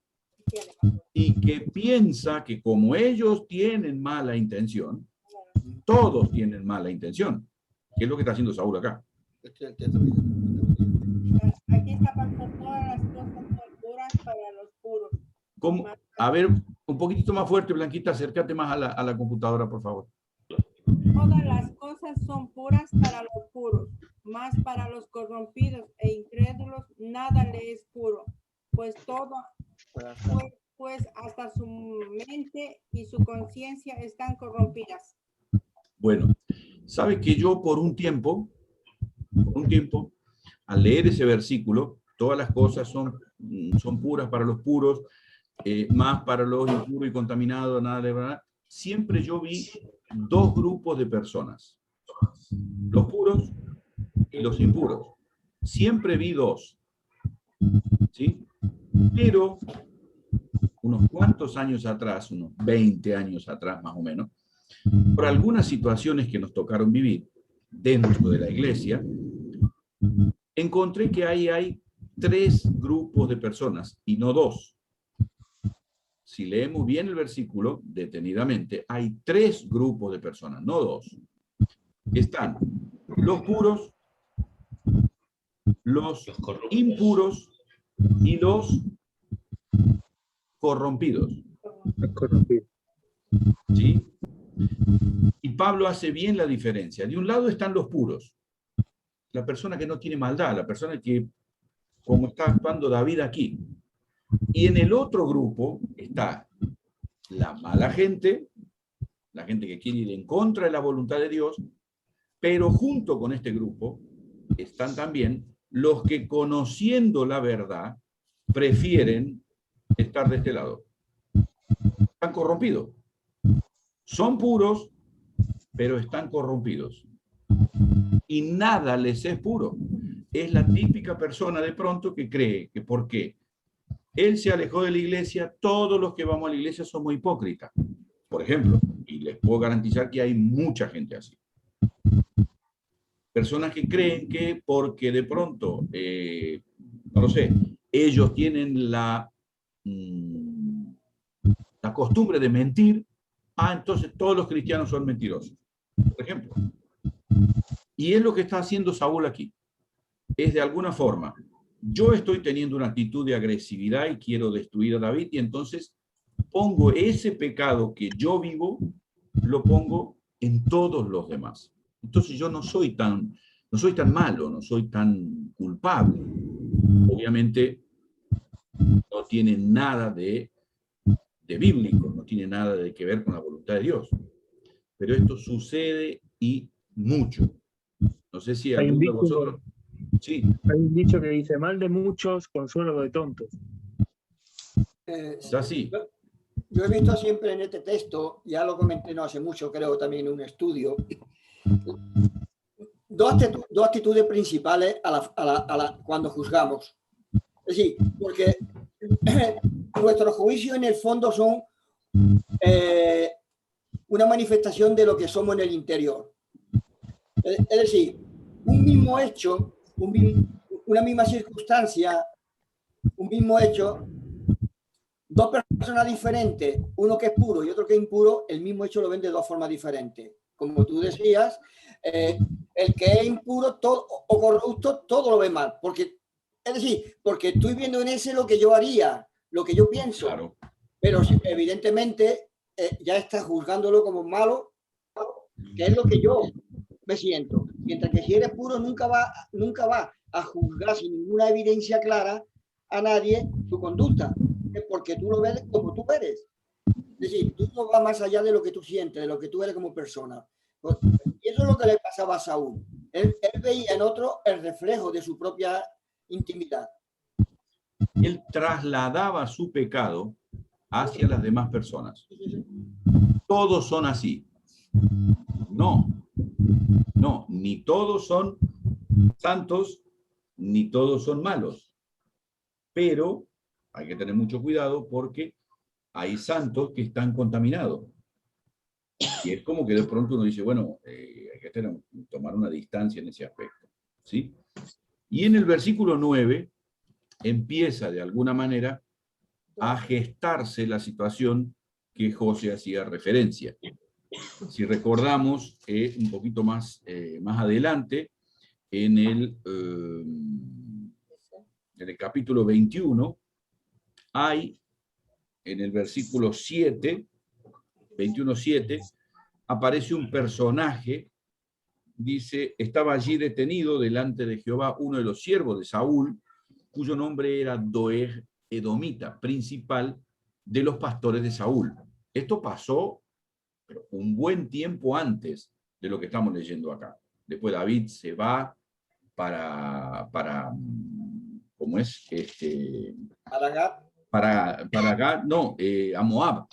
y que piensa que como ellos tienen mala intención, todos tienen mala intención, que es lo que está haciendo Saúl acá. Aquí está, pastor, todas las cosas son puras para los puros. ¿Cómo? A ver, un poquitito más fuerte, Blanquita, acércate más a la computadora, por favor. Todas las cosas son puras para los puros, mas para los corrompidos e incrédulos nada le es puro, pues todo, pues hasta su mente y su conciencia están corrompidas. Bueno, sabe que yo por un tiempo, al leer ese versículo, todas las cosas son puras para los puros, más para los impuros y contaminados, nada de verdad. Siempre yo vi dos grupos de personas, los puros y los impuros. Siempre vi dos, ¿sí? Pero unos cuantos años atrás, unos 20 años atrás más o menos, por algunas situaciones que nos tocaron vivir dentro de la iglesia, encontré que ahí hay tres grupos de personas y no dos. Si leemos bien el versículo detenidamente, hay tres grupos de personas, no dos. Están los puros, los impuros y los corrompidos. ¿Sí? Y Pablo hace bien la diferencia. De un lado están los puros, la persona que no tiene maldad, la persona que, como está actuando David aquí. Y en el otro grupo está la mala gente, la gente que quiere ir en contra de la voluntad de Dios, pero junto con este grupo están también los que, conociendo la verdad, prefieren estar de este lado. Están corrompidos. Son puros, pero están corrompidos. Y nada les es puro. Es la típica persona de pronto que cree que porque él se alejó de la iglesia, todos los que vamos a la iglesia somos hipócritas, por ejemplo, y les puedo garantizar que hay mucha gente así. Personas que creen que porque de pronto, no lo sé, ellos tienen la costumbre de mentir, entonces todos los cristianos son mentirosos, por ejemplo. Y es lo que está haciendo Saúl aquí. Es de alguna forma, yo estoy teniendo una actitud de agresividad y quiero destruir a David, y entonces pongo ese pecado que yo vivo, lo pongo en todos los demás. Entonces yo no soy tan malo, no soy tan culpable. Obviamente no tiene nada de bíblico, no tiene nada de que ver con la voluntad de Dios. Pero esto sucede y mucho. No sé si alguno de vosotros... Sí. Hay un dicho que dice: mal de muchos, consuelo de tontos. Es así. Yo he visto siempre en este texto, ya lo comenté no hace mucho, creo también en un estudio, dos actitudes principales cuando juzgamos. Es decir, porque nuestros juicios en el fondo son una manifestación de lo que somos en el interior. Es decir, un mismo hecho, una misma circunstancia, un mismo hecho, dos personas diferentes, uno que es puro y otro que es impuro, el mismo hecho lo ven de dos formas diferentes. Como tú decías, el que es impuro o corrupto, todo lo ve mal. Es decir, porque estoy viendo en ese lo que yo haría, lo que yo pienso. Claro. Pero evidentemente ya está juzgándolo como malo, que es lo que yo me siento. Mientras que si eres puro nunca va a juzgar sin ninguna evidencia clara a nadie su conducta, porque tú lo ves como tú eres. Es decir, tú no vas más allá de lo que tú sientes, de lo que tú eres como persona. Y eso es lo que le pasaba a Saúl. Él veía en otro el reflejo de su propia intimidad. Él trasladaba su pecado hacia las demás personas. Todos son así. No, ni todos son santos, ni todos son malos. Pero hay que tener mucho cuidado porque hay santos que están contaminados. Y es como que de pronto uno dice, bueno, hay que tomar una distancia en ese aspecto, ¿sí? Y en el versículo 9 empieza de alguna manera a gestarse la situación que José hacía referencia. Si recordamos un poquito más adelante, en el capítulo 21, hay en el versículo 7, 21:7, aparece un personaje, dice, estaba allí detenido delante de Jehová uno de los siervos de Saúl, cuyo nombre era Doeg edomita, principal de los pastores de Saúl. Esto pasó pero un buen tiempo antes de lo que estamos leyendo acá. Después David se va para ¿cómo es? Para Gad, no, a Moab.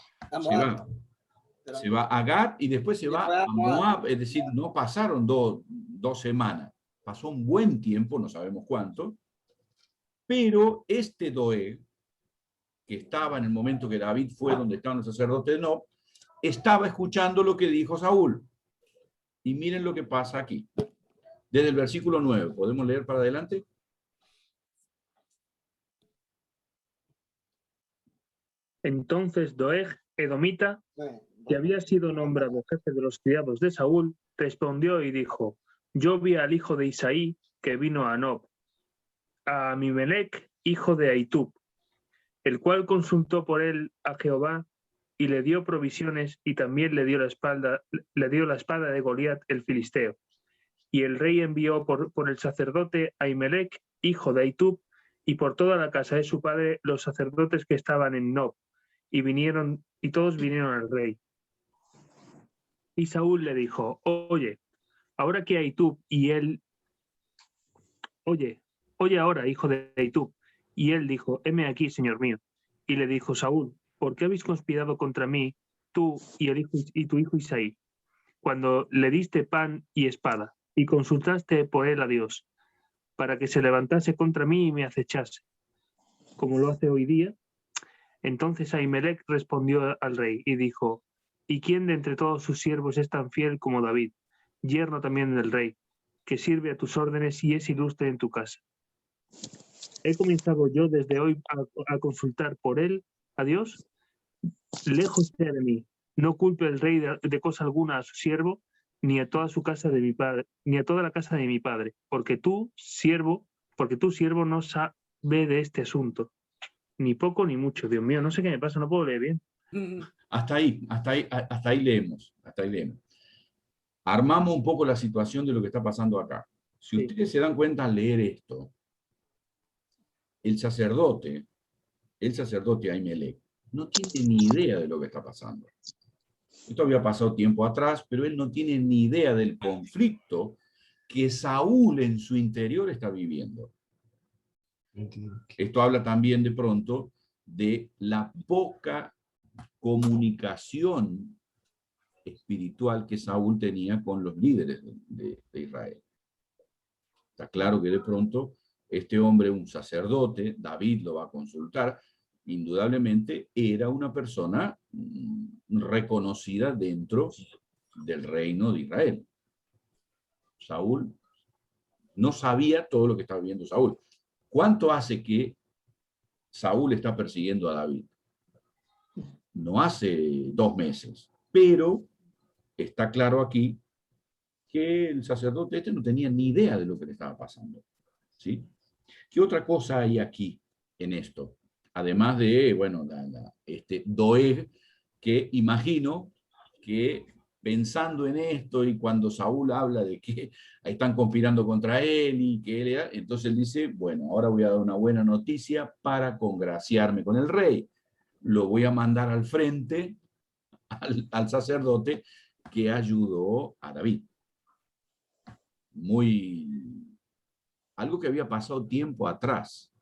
Se va a Gad y después se va a Moab, es decir, no pasaron dos semanas. Pasó un buen tiempo, no sabemos cuánto, pero este Doeg, que estaba en el momento que David fue donde estaban los sacerdotes de Nob, estaba escuchando lo que dijo Saúl. Y miren lo que pasa aquí. Desde el versículo 9, ¿podemos leer para adelante? Entonces Doeg edomita, que había sido nombrado jefe de los criados de Saúl, respondió y dijo: yo vi al hijo de Isaí que vino a Nob, a Ahimelech, hijo de Ahitub, el cual consultó por él a Jehová y le dio provisiones, y también le dio la espada de Goliat el filisteo. Y el rey envió por el sacerdote Ahimelech, hijo de Ahitub, y por toda la casa de su padre los sacerdotes que estaban en Nob, y todos vinieron al rey. Y Saúl le dijo: oye, ahora que Ahitub y él, oye ahora, hijo de Ahitub. Y él dijo: heme aquí, señor mío. Y le dijo Saúl: ¿por qué habéis conspirado contra mí, tú y tu hijo Isaí, cuando le diste pan y espada, y consultaste por él a Dios, para que se levantase contra mí y me acechase, como lo hace hoy día? Entonces Ahimelech respondió al rey y dijo: ¿y quién de entre todos sus siervos es tan fiel como David, yerno también del rey, que sirve a tus órdenes y es ilustre en tu casa? He comenzado yo desde hoy a consultar por él a Dios. Lejos sea de mí, no culpe el rey de cosa alguna a su siervo, ni a toda su casa de mi padre, ni a toda la casa de mi padre, porque tú, siervo, no sabe de este asunto, ni poco ni mucho. Dios mío, no sé qué me pasa, no puedo leer bien. Hasta ahí leemos. Armamos un poco la situación de lo que está pasando acá. Si ustedes se dan cuenta al leer esto, el sacerdote Ahimelech no tiene ni idea de lo que está pasando. Esto había pasado tiempo atrás, pero él no tiene ni idea del conflicto que Saúl en su interior está viviendo. Esto habla también de pronto de la poca comunicación espiritual que Saúl tenía con los líderes de Israel. Está claro que de pronto este hombre, un sacerdote, David lo va a consultar, indudablemente era una persona reconocida dentro del reino de Israel. Saúl no sabía todo lo que estaba viendo Saúl. ¿Cuánto hace que Saúl está persiguiendo a David? No hace 2 meses, pero está claro aquí que el sacerdote no tenía ni idea de lo que le estaba pasando, ¿sí? ¿Qué otra cosa hay aquí en esto? Además de, bueno, Doeg, que imagino que pensando en esto, y cuando Saúl habla de que están conspirando contra él y que él era, entonces él dice, bueno, ahora voy a dar una buena noticia para congraciarme con el rey. Lo voy a mandar al frente al sacerdote que ayudó a David. Algo que había pasado tiempo atrás,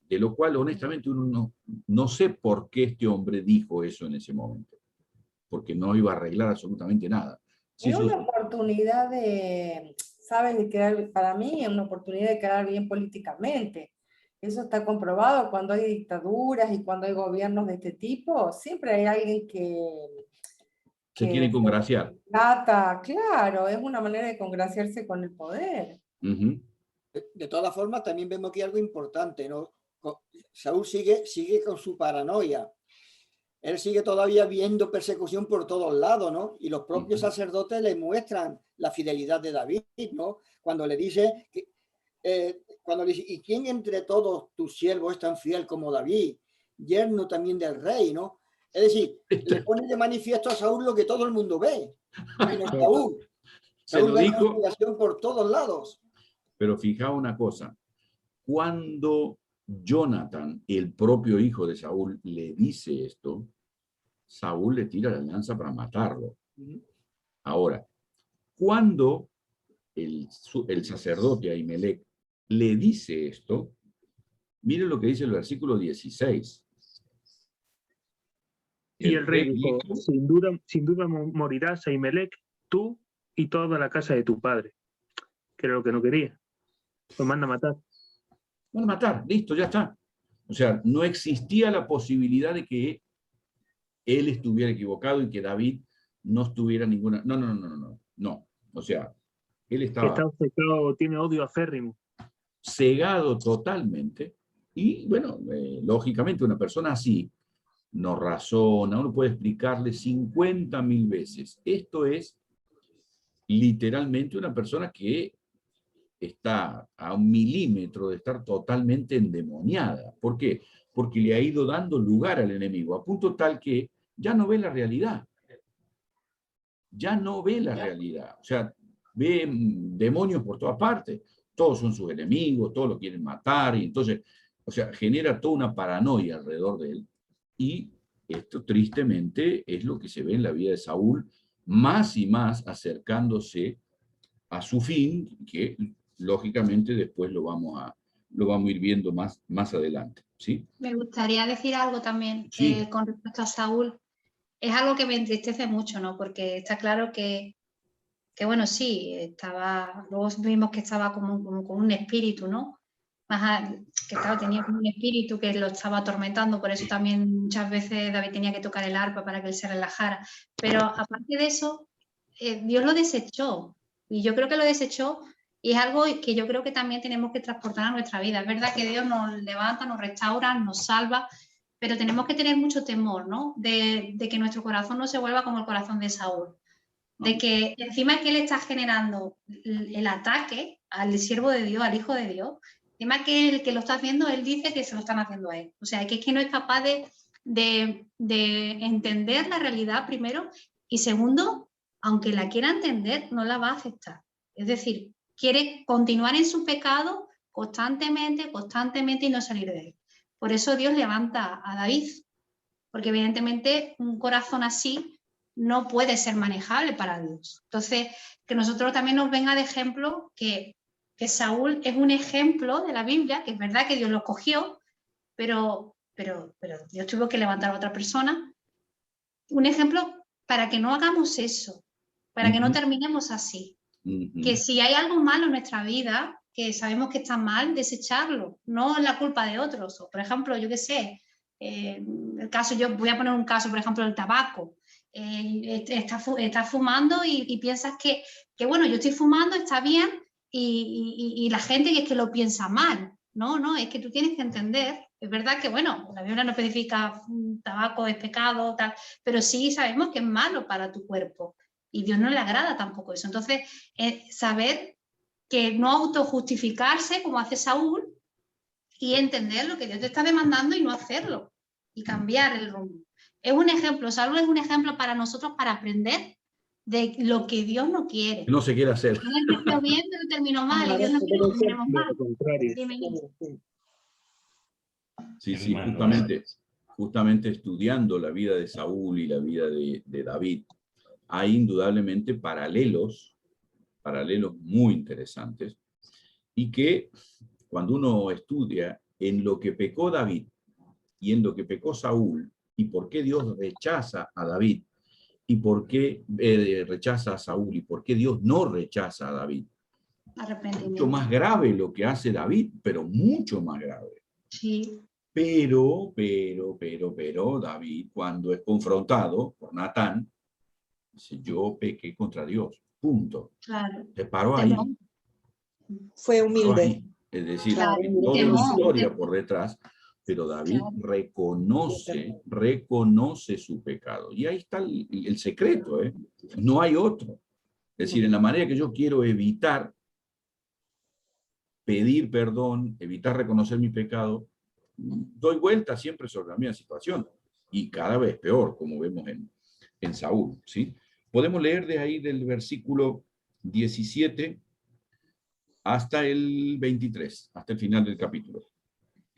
de lo cual honestamente uno no sé por qué este hombre dijo eso en ese momento, porque no iba a arreglar absolutamente nada. Sí, es una oportunidad ¿sabes? De quedar, para mí es una oportunidad de quedar bien políticamente. Eso está comprobado cuando hay dictaduras y cuando hay gobiernos de este tipo, siempre hay alguien que se quiere congraciar. Claro, es una manera de congraciarse con el poder. De todas formas, también vemos aquí algo importante, ¿no? Saúl sigue con su paranoia. Él sigue todavía viendo persecución por todos lados, ¿no? Y los propios sacerdotes le muestran la fidelidad de David, ¿no? Cuando le dice, ¿y quién entre todos tus siervos es tan fiel como David? Yerno también del rey, ¿no? Es decir, le pone de manifiesto a Saúl lo que todo el mundo ve, menos Saúl. Saúl ve conspiración por todos lados. Pero fija una cosa, cuando Jonathan, el propio hijo de Saúl, le dice esto, Saúl le tira la lanza para matarlo. Ahora, cuando el sacerdote Ahimelech le dice esto, miren lo que dice el versículo 16. Y el rey dijo, sin duda morirás, Ahimelech, tú y toda la casa de tu padre. Que era lo que no quería. Lo manda a matar. Van a matar, listo, ya está. O sea, no existía la posibilidad de que él estuviera equivocado y que David no estuviera ninguna... No. O sea, él estaba... Está obcecado, tiene odio aférrimo. Cegado totalmente. Y bueno, lógicamente una persona así no razona, uno puede explicarle 50.000 veces. Esto es literalmente una persona que está a 1 milímetro de estar totalmente endemoniada. ¿Por qué? Porque le ha ido dando lugar al enemigo, a punto tal que ya no ve la realidad. Ya no ve la realidad. O sea, ve demonios por todas partes. Todos son sus enemigos, todos lo quieren matar, y entonces, o sea, genera toda una paranoia alrededor de él. Y esto, tristemente, es lo que se ve en la vida de Saúl, más y más acercándose a su fin, que lógicamente después lo vamos a ir viendo más adelante, ¿sí? Me gustaría decir algo también con respecto a Saúl. Es algo que me entristece mucho, ¿no? Porque está claro que bueno, sí, luego vimos que estaba como un espíritu, ¿no? Tenía como un espíritu que lo estaba atormentando, por eso también muchas veces David tenía que tocar el arpa para que él se relajara. Pero aparte de eso, Dios lo desechó, y yo creo que lo desechó, y es algo que yo creo que también tenemos que transportar a nuestra vida. Es verdad que Dios nos levanta, nos restaura, nos salva, pero tenemos que tener mucho temor, ¿no? De que nuestro corazón no se vuelva como el corazón de Saúl. De que encima que él está generando el ataque al siervo de Dios, al hijo de Dios, encima que el que lo está haciendo, él dice que se lo están haciendo a él. O sea, que es que no es capaz de entender la realidad primero, y segundo, aunque la quiera entender, no la va a aceptar. Es decir, quiere continuar en su pecado constantemente y no salir de él. Por eso Dios levanta a David, porque evidentemente un corazón así no puede ser manejable para Dios. Entonces, que nosotros también nos venga de ejemplo que Saúl es un ejemplo de la Biblia, que es verdad que Dios lo escogió, pero Dios tuvo que levantar a otra persona. Un ejemplo para que no hagamos eso, para que no terminemos así. Que si hay algo malo en nuestra vida, que sabemos que está mal, desecharlo, no es la culpa de otros. O, por ejemplo, yo qué sé, yo voy a poner un caso, por ejemplo, el tabaco. Estás fumando y piensas que bueno, yo estoy fumando, está bien, y la gente es que lo piensa mal. No, es que tú tienes que entender, es verdad que, bueno, la Biblia no especifica tabaco es pecado, tal, pero sí sabemos que es malo para tu cuerpo, y Dios no le agrada tampoco eso. Entonces, saber que no autojustificarse como hace Saúl, y entender lo que Dios te está demandando y no hacerlo, y cambiar el rumbo. Es un ejemplo, Saúl es un ejemplo para nosotros para aprender de lo que Dios no quiere. No se quiere hacer. Él empezó bien, pero terminó mal, y Dios no quiere que terminemos De mal. lo contrario. Dime, Luis. Sí, sí, justamente estudiando la vida de Saúl y la vida de David, hay indudablemente paralelos muy interesantes, y que cuando uno estudia en lo que pecó David y en lo que pecó Saúl, y por qué Dios rechaza a David, y por qué rechaza a Saúl, y por qué Dios no rechaza a David. Mucho más grave lo que hace David, pero mucho más grave. Sí. Pero, David, cuando es confrontado por Natán, dice, yo pequé contra Dios, punto. Claro. Se paró ahí. Fue humilde. Es decir, Claro, hay toda una historia por detrás, pero David reconoce su pecado. Y ahí está el secreto, ¿eh? No hay otro. Es decir, en la manera que yo quiero evitar pedir perdón, evitar reconocer mi pecado, doy vuelta siempre sobre la misma situación, y cada vez peor, como vemos en Saúl, ¿sí? Podemos leer de ahí del versículo 17 hasta el 23, hasta el final del capítulo.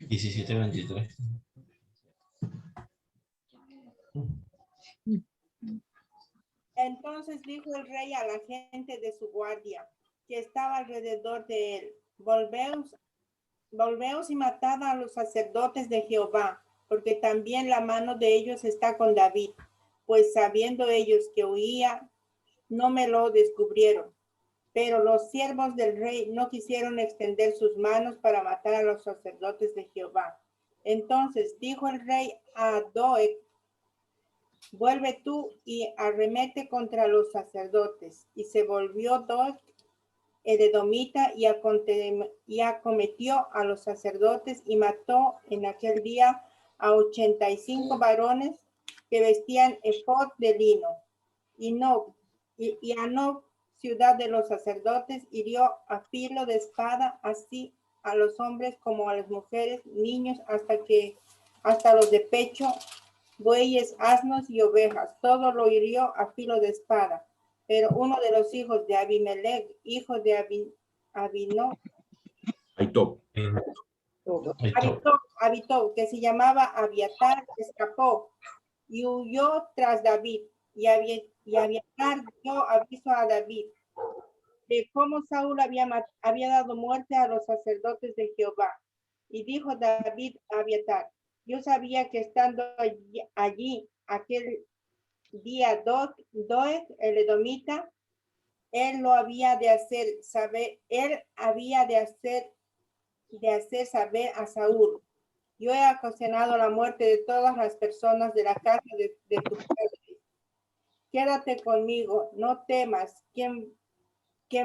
17-23. Entonces dijo el rey a la gente de su guardia, que estaba alrededor de él, volveos y matad a los sacerdotes de Jehová, porque también la mano de ellos está con David, pues sabiendo ellos que huía, no me lo descubrieron. Pero los siervos del rey no quisieron extender sus manos para matar a los sacerdotes de Jehová. Entonces dijo el rey a Doeg, vuelve tú y arremete contra los sacerdotes. Y se volvió Doeg el edomita y acometió a los sacerdotes y mató en aquel día a 85 varones que vestían efod de lino. Y a Nob, ciudad de los sacerdotes, hirió a filo de espada, así a los hombres como a las mujeres, niños, hasta los de pecho, bueyes, asnos y ovejas. Todo lo hirió a filo de espada. Pero uno de los hijos de Abimelech, hijo de Abitob, que se llamaba Abiatar, escapó y huyó tras David. Y Abiatar dio aviso a David de cómo Saúl había dado muerte a los sacerdotes de Jehová. Y dijo David a Abiatar, yo sabía que estando allí aquel día Doeg, el edomita, él había de hacer saber a Saúl, yo he ocasionado la muerte de todas las personas de la casa de tu padre. Quédate conmigo, no temas, quien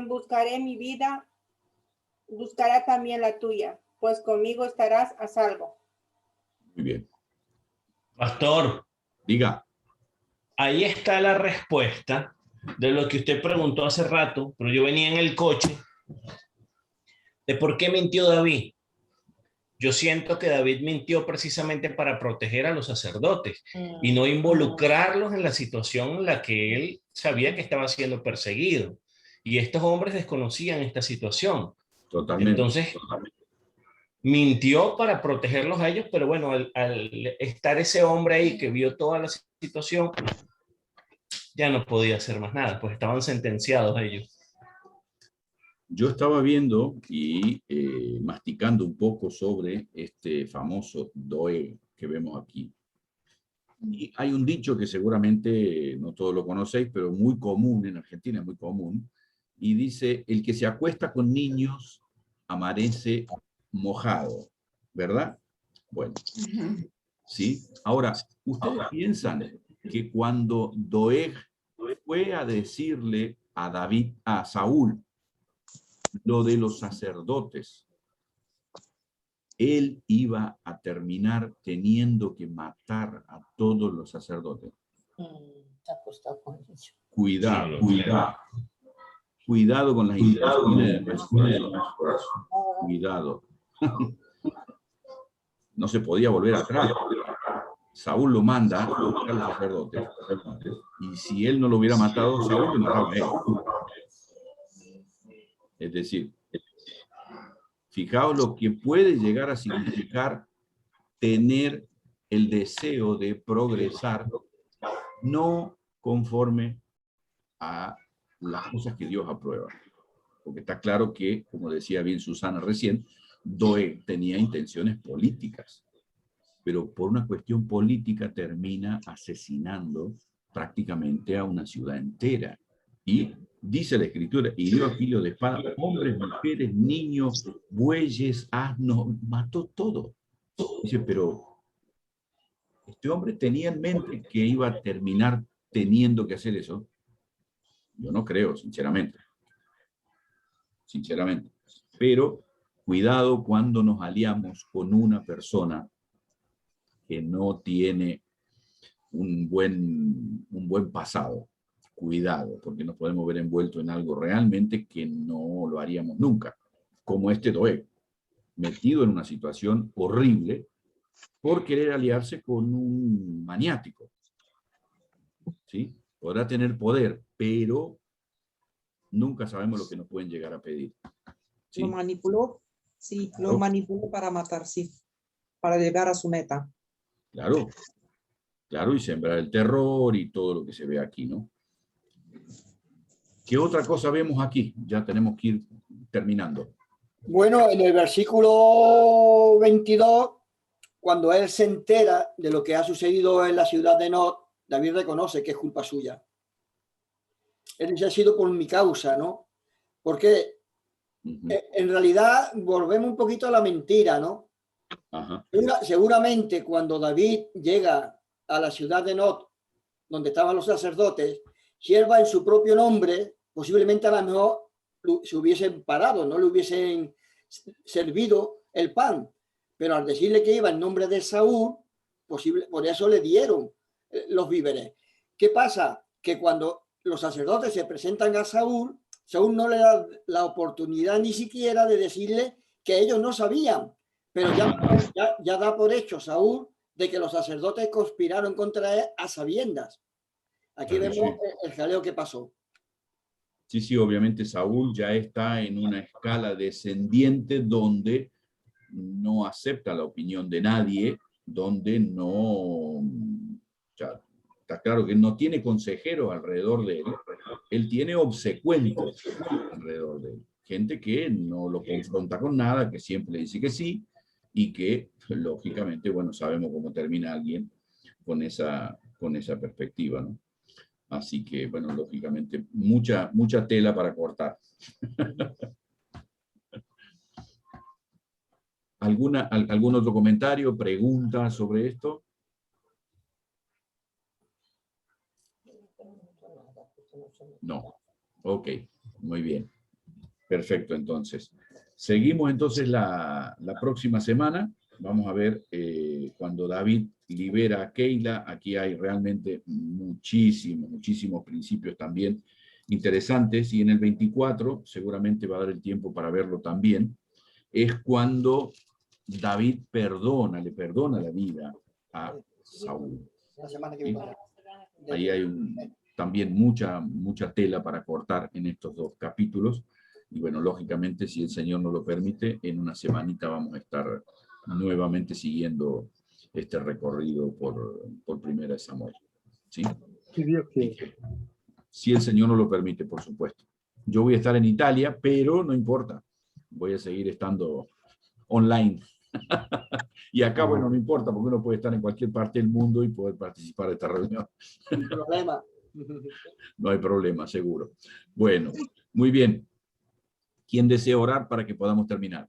buscaré mi vida, buscará también la tuya, pues conmigo estarás a salvo. Muy bien. Pastor. Diga. Ahí está la respuesta de lo que usted preguntó hace rato, pero yo venía en el coche, de por qué mintió David. Yo siento que David mintió precisamente para proteger a los sacerdotes y no involucrarlos en la situación en la que él sabía que estaba siendo perseguido. Y estos hombres desconocían esta situación. Totalmente. Entonces, mintió para protegerlos a ellos, pero bueno, al estar ese hombre ahí que vio toda la situación, ya no podía hacer más nada, pues estaban sentenciados ellos. Yo estaba viendo y masticando un poco sobre este famoso Doeg que vemos aquí. Y hay un dicho que seguramente no todos lo conocéis, pero muy común en Argentina, es muy común, y dice, el que se acuesta con niños amanece mojado, ¿verdad? Bueno, ¿sí? Ahora, ¿ustedes piensan que cuando Doeg fue a decirle a Saúl, lo de los sacerdotes, él iba a terminar teniendo que matar a todos los sacerdotes? Cuidado con las intenciones de nuestro corazón. Cuidado. No se podía volver atrás. Saúl lo manda a buscar a los sacerdotes, y si él no lo hubiera matado, Saúl lo mataba a él. Es decir, fijaos lo que puede llegar a significar tener el deseo de progresar no conforme a las cosas que Dios aprueba. Porque está claro que, como decía bien Susana recién, Doeg tenía intenciones políticas, pero por una cuestión política termina asesinando prácticamente a una ciudad entera. Y dice la Escritura, y dio a filo de espada hombres, mujeres, niños, bueyes, asnos, mató todo. Dice, pero este hombre tenía en mente que iba a terminar teniendo que hacer eso. Yo no creo, sinceramente. Sinceramente. Pero cuidado cuando nos aliamos con una persona que no tiene un buen pasado. Cuidado, porque nos podemos ver envueltos en algo realmente que no lo haríamos nunca. Como este Doeg, metido en una situación horrible por querer aliarse con un maniático. ¿Sí? Podrá tener poder, pero nunca sabemos lo que nos pueden llegar a pedir. ¿Sí? Lo manipuló, sí, Claro. lo manipuló para matar, sí, para llegar a su meta. Claro, claro, y sembrar el terror y todo lo que se ve aquí, ¿no? ¿Qué otra cosa vemos aquí? Ya tenemos que ir terminando. Bueno, en el versículo 22, cuando él se entera de lo que ha sucedido en la ciudad de Nod, David reconoce que es culpa suya. Él dice, ha sido por mi causa, ¿no? Porque en realidad volvemos un poquito a la mentira, ¿no? Ajá. Seguramente cuando David llega a la ciudad de Nod, donde estaban los sacerdotes, si él va en su propio nombre, posiblemente a lo mejor se hubiesen parado, no le hubiesen servido el pan. Pero al decirle que iba en nombre de Saúl, por eso le dieron los víveres. ¿Qué pasa? Que cuando los sacerdotes se presentan a Saúl, Saúl no le da la oportunidad ni siquiera de decirle que ellos no sabían, pero ya da por hecho Saúl de que los sacerdotes conspiraron contra él a sabiendas. Aquí Claro, vemos sí. el jaleo que pasó. Sí, sí, obviamente Saúl ya está en una escala descendiente donde no acepta la opinión de nadie, donde no... Ya, está claro que no tiene consejero alrededor de él, él tiene obsecuentes alrededor de él. Gente que no lo confronta con nada, que siempre le dice que sí, y que, lógicamente, bueno, sabemos cómo termina alguien con esa perspectiva, ¿no? Así que, bueno, lógicamente, mucha tela para cortar. ¿Algún otro comentario, pregunta sobre esto? No. Ok, muy bien. Perfecto, entonces. Seguimos entonces la próxima semana. Vamos a ver cuando David libera a Keila. Aquí hay realmente muchísimos principios también interesantes. Y en el 24, seguramente va a dar el tiempo para verlo también, es cuando David le perdona la vida a Saúl. La semana que viene. Ahí hay también mucha tela para cortar en estos dos capítulos. Y bueno, lógicamente, si el Señor nos lo permite, en una semanita vamos a estar nuevamente siguiendo este recorrido por Primera de Samuel. ¿Sí? Si Dios quiere. Si el Señor nos lo permite, por supuesto. Yo voy a estar en Italia, pero no importa. Voy a seguir estando online. Y acá, bueno, no importa, porque uno puede estar en cualquier parte del mundo y poder participar de esta reunión. Sin problema. No hay problema, seguro. Bueno, muy bien. ¿Quién desea orar para que podamos terminar?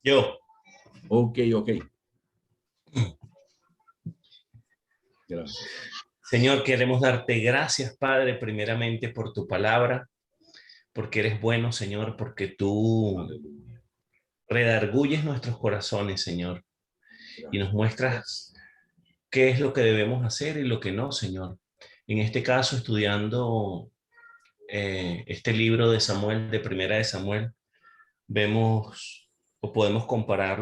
Yo. Ok. Gracias. Señor, queremos darte gracias, Padre, primeramente por tu palabra, porque eres bueno, Señor, porque tú Aleluya. redarguyes nuestros corazones, Señor, y nos muestras qué es lo que debemos hacer y lo que no, Señor. En este caso, estudiando este libro de Samuel, de Primera de Samuel, vemos o podemos comparar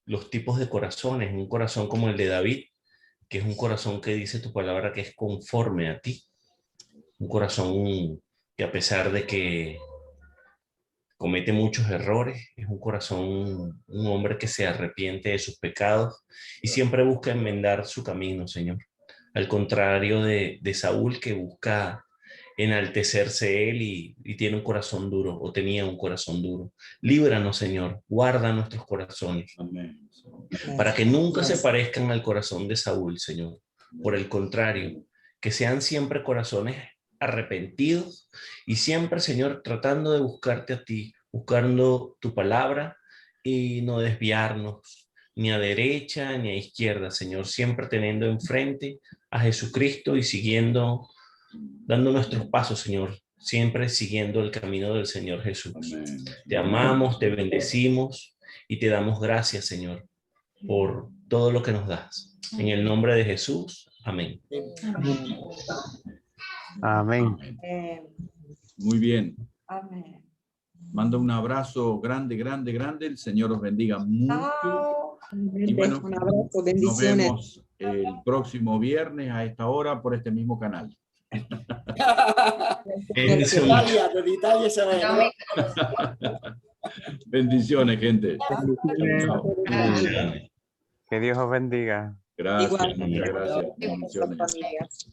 los tipos de corazones. Un corazón como el de David, que es un corazón que dice tu palabra que es conforme a ti. Un corazón que a pesar de que comete muchos errores, es un corazón, un hombre que se arrepiente de sus pecados y siempre busca enmendar su camino, Señor. Al contrario de Saúl, que busca enaltecerse él y tiene un corazón duro, o tenía un corazón duro. Líbranos, Señor, guarda nuestros corazones. Amén. Para que nunca se parezcan al corazón de Saúl, Señor. Por el contrario, que sean siempre corazones arrepentidos y siempre, Señor, tratando de buscarte a ti, buscando tu palabra y no desviarnos ni a derecha ni a izquierda, Señor, siempre teniendo enfrente a Jesucristo y siguiendo, dando nuestros pasos, Señor, siempre siguiendo el camino del Señor Jesús. Amén. Te amamos, te bendecimos y te damos gracias, Señor, por todo lo que nos das. En el nombre de Jesús, amén. Amén. Muy bien. Amén. Mando un abrazo grande, grande, grande. El Señor os bendiga mucho. Chao. Y bueno, Un abrazo, nos bendiciones. vemos el próximo viernes a esta hora por este mismo canal. Bendiciones. Desde Italia se ve, ¿no? Bendiciones, gente. Bendiciones. Chao. Bendiciones. Que Dios os bendiga. Gracias, Igual. muchas gracias. Nuestras Bendiciones. familias.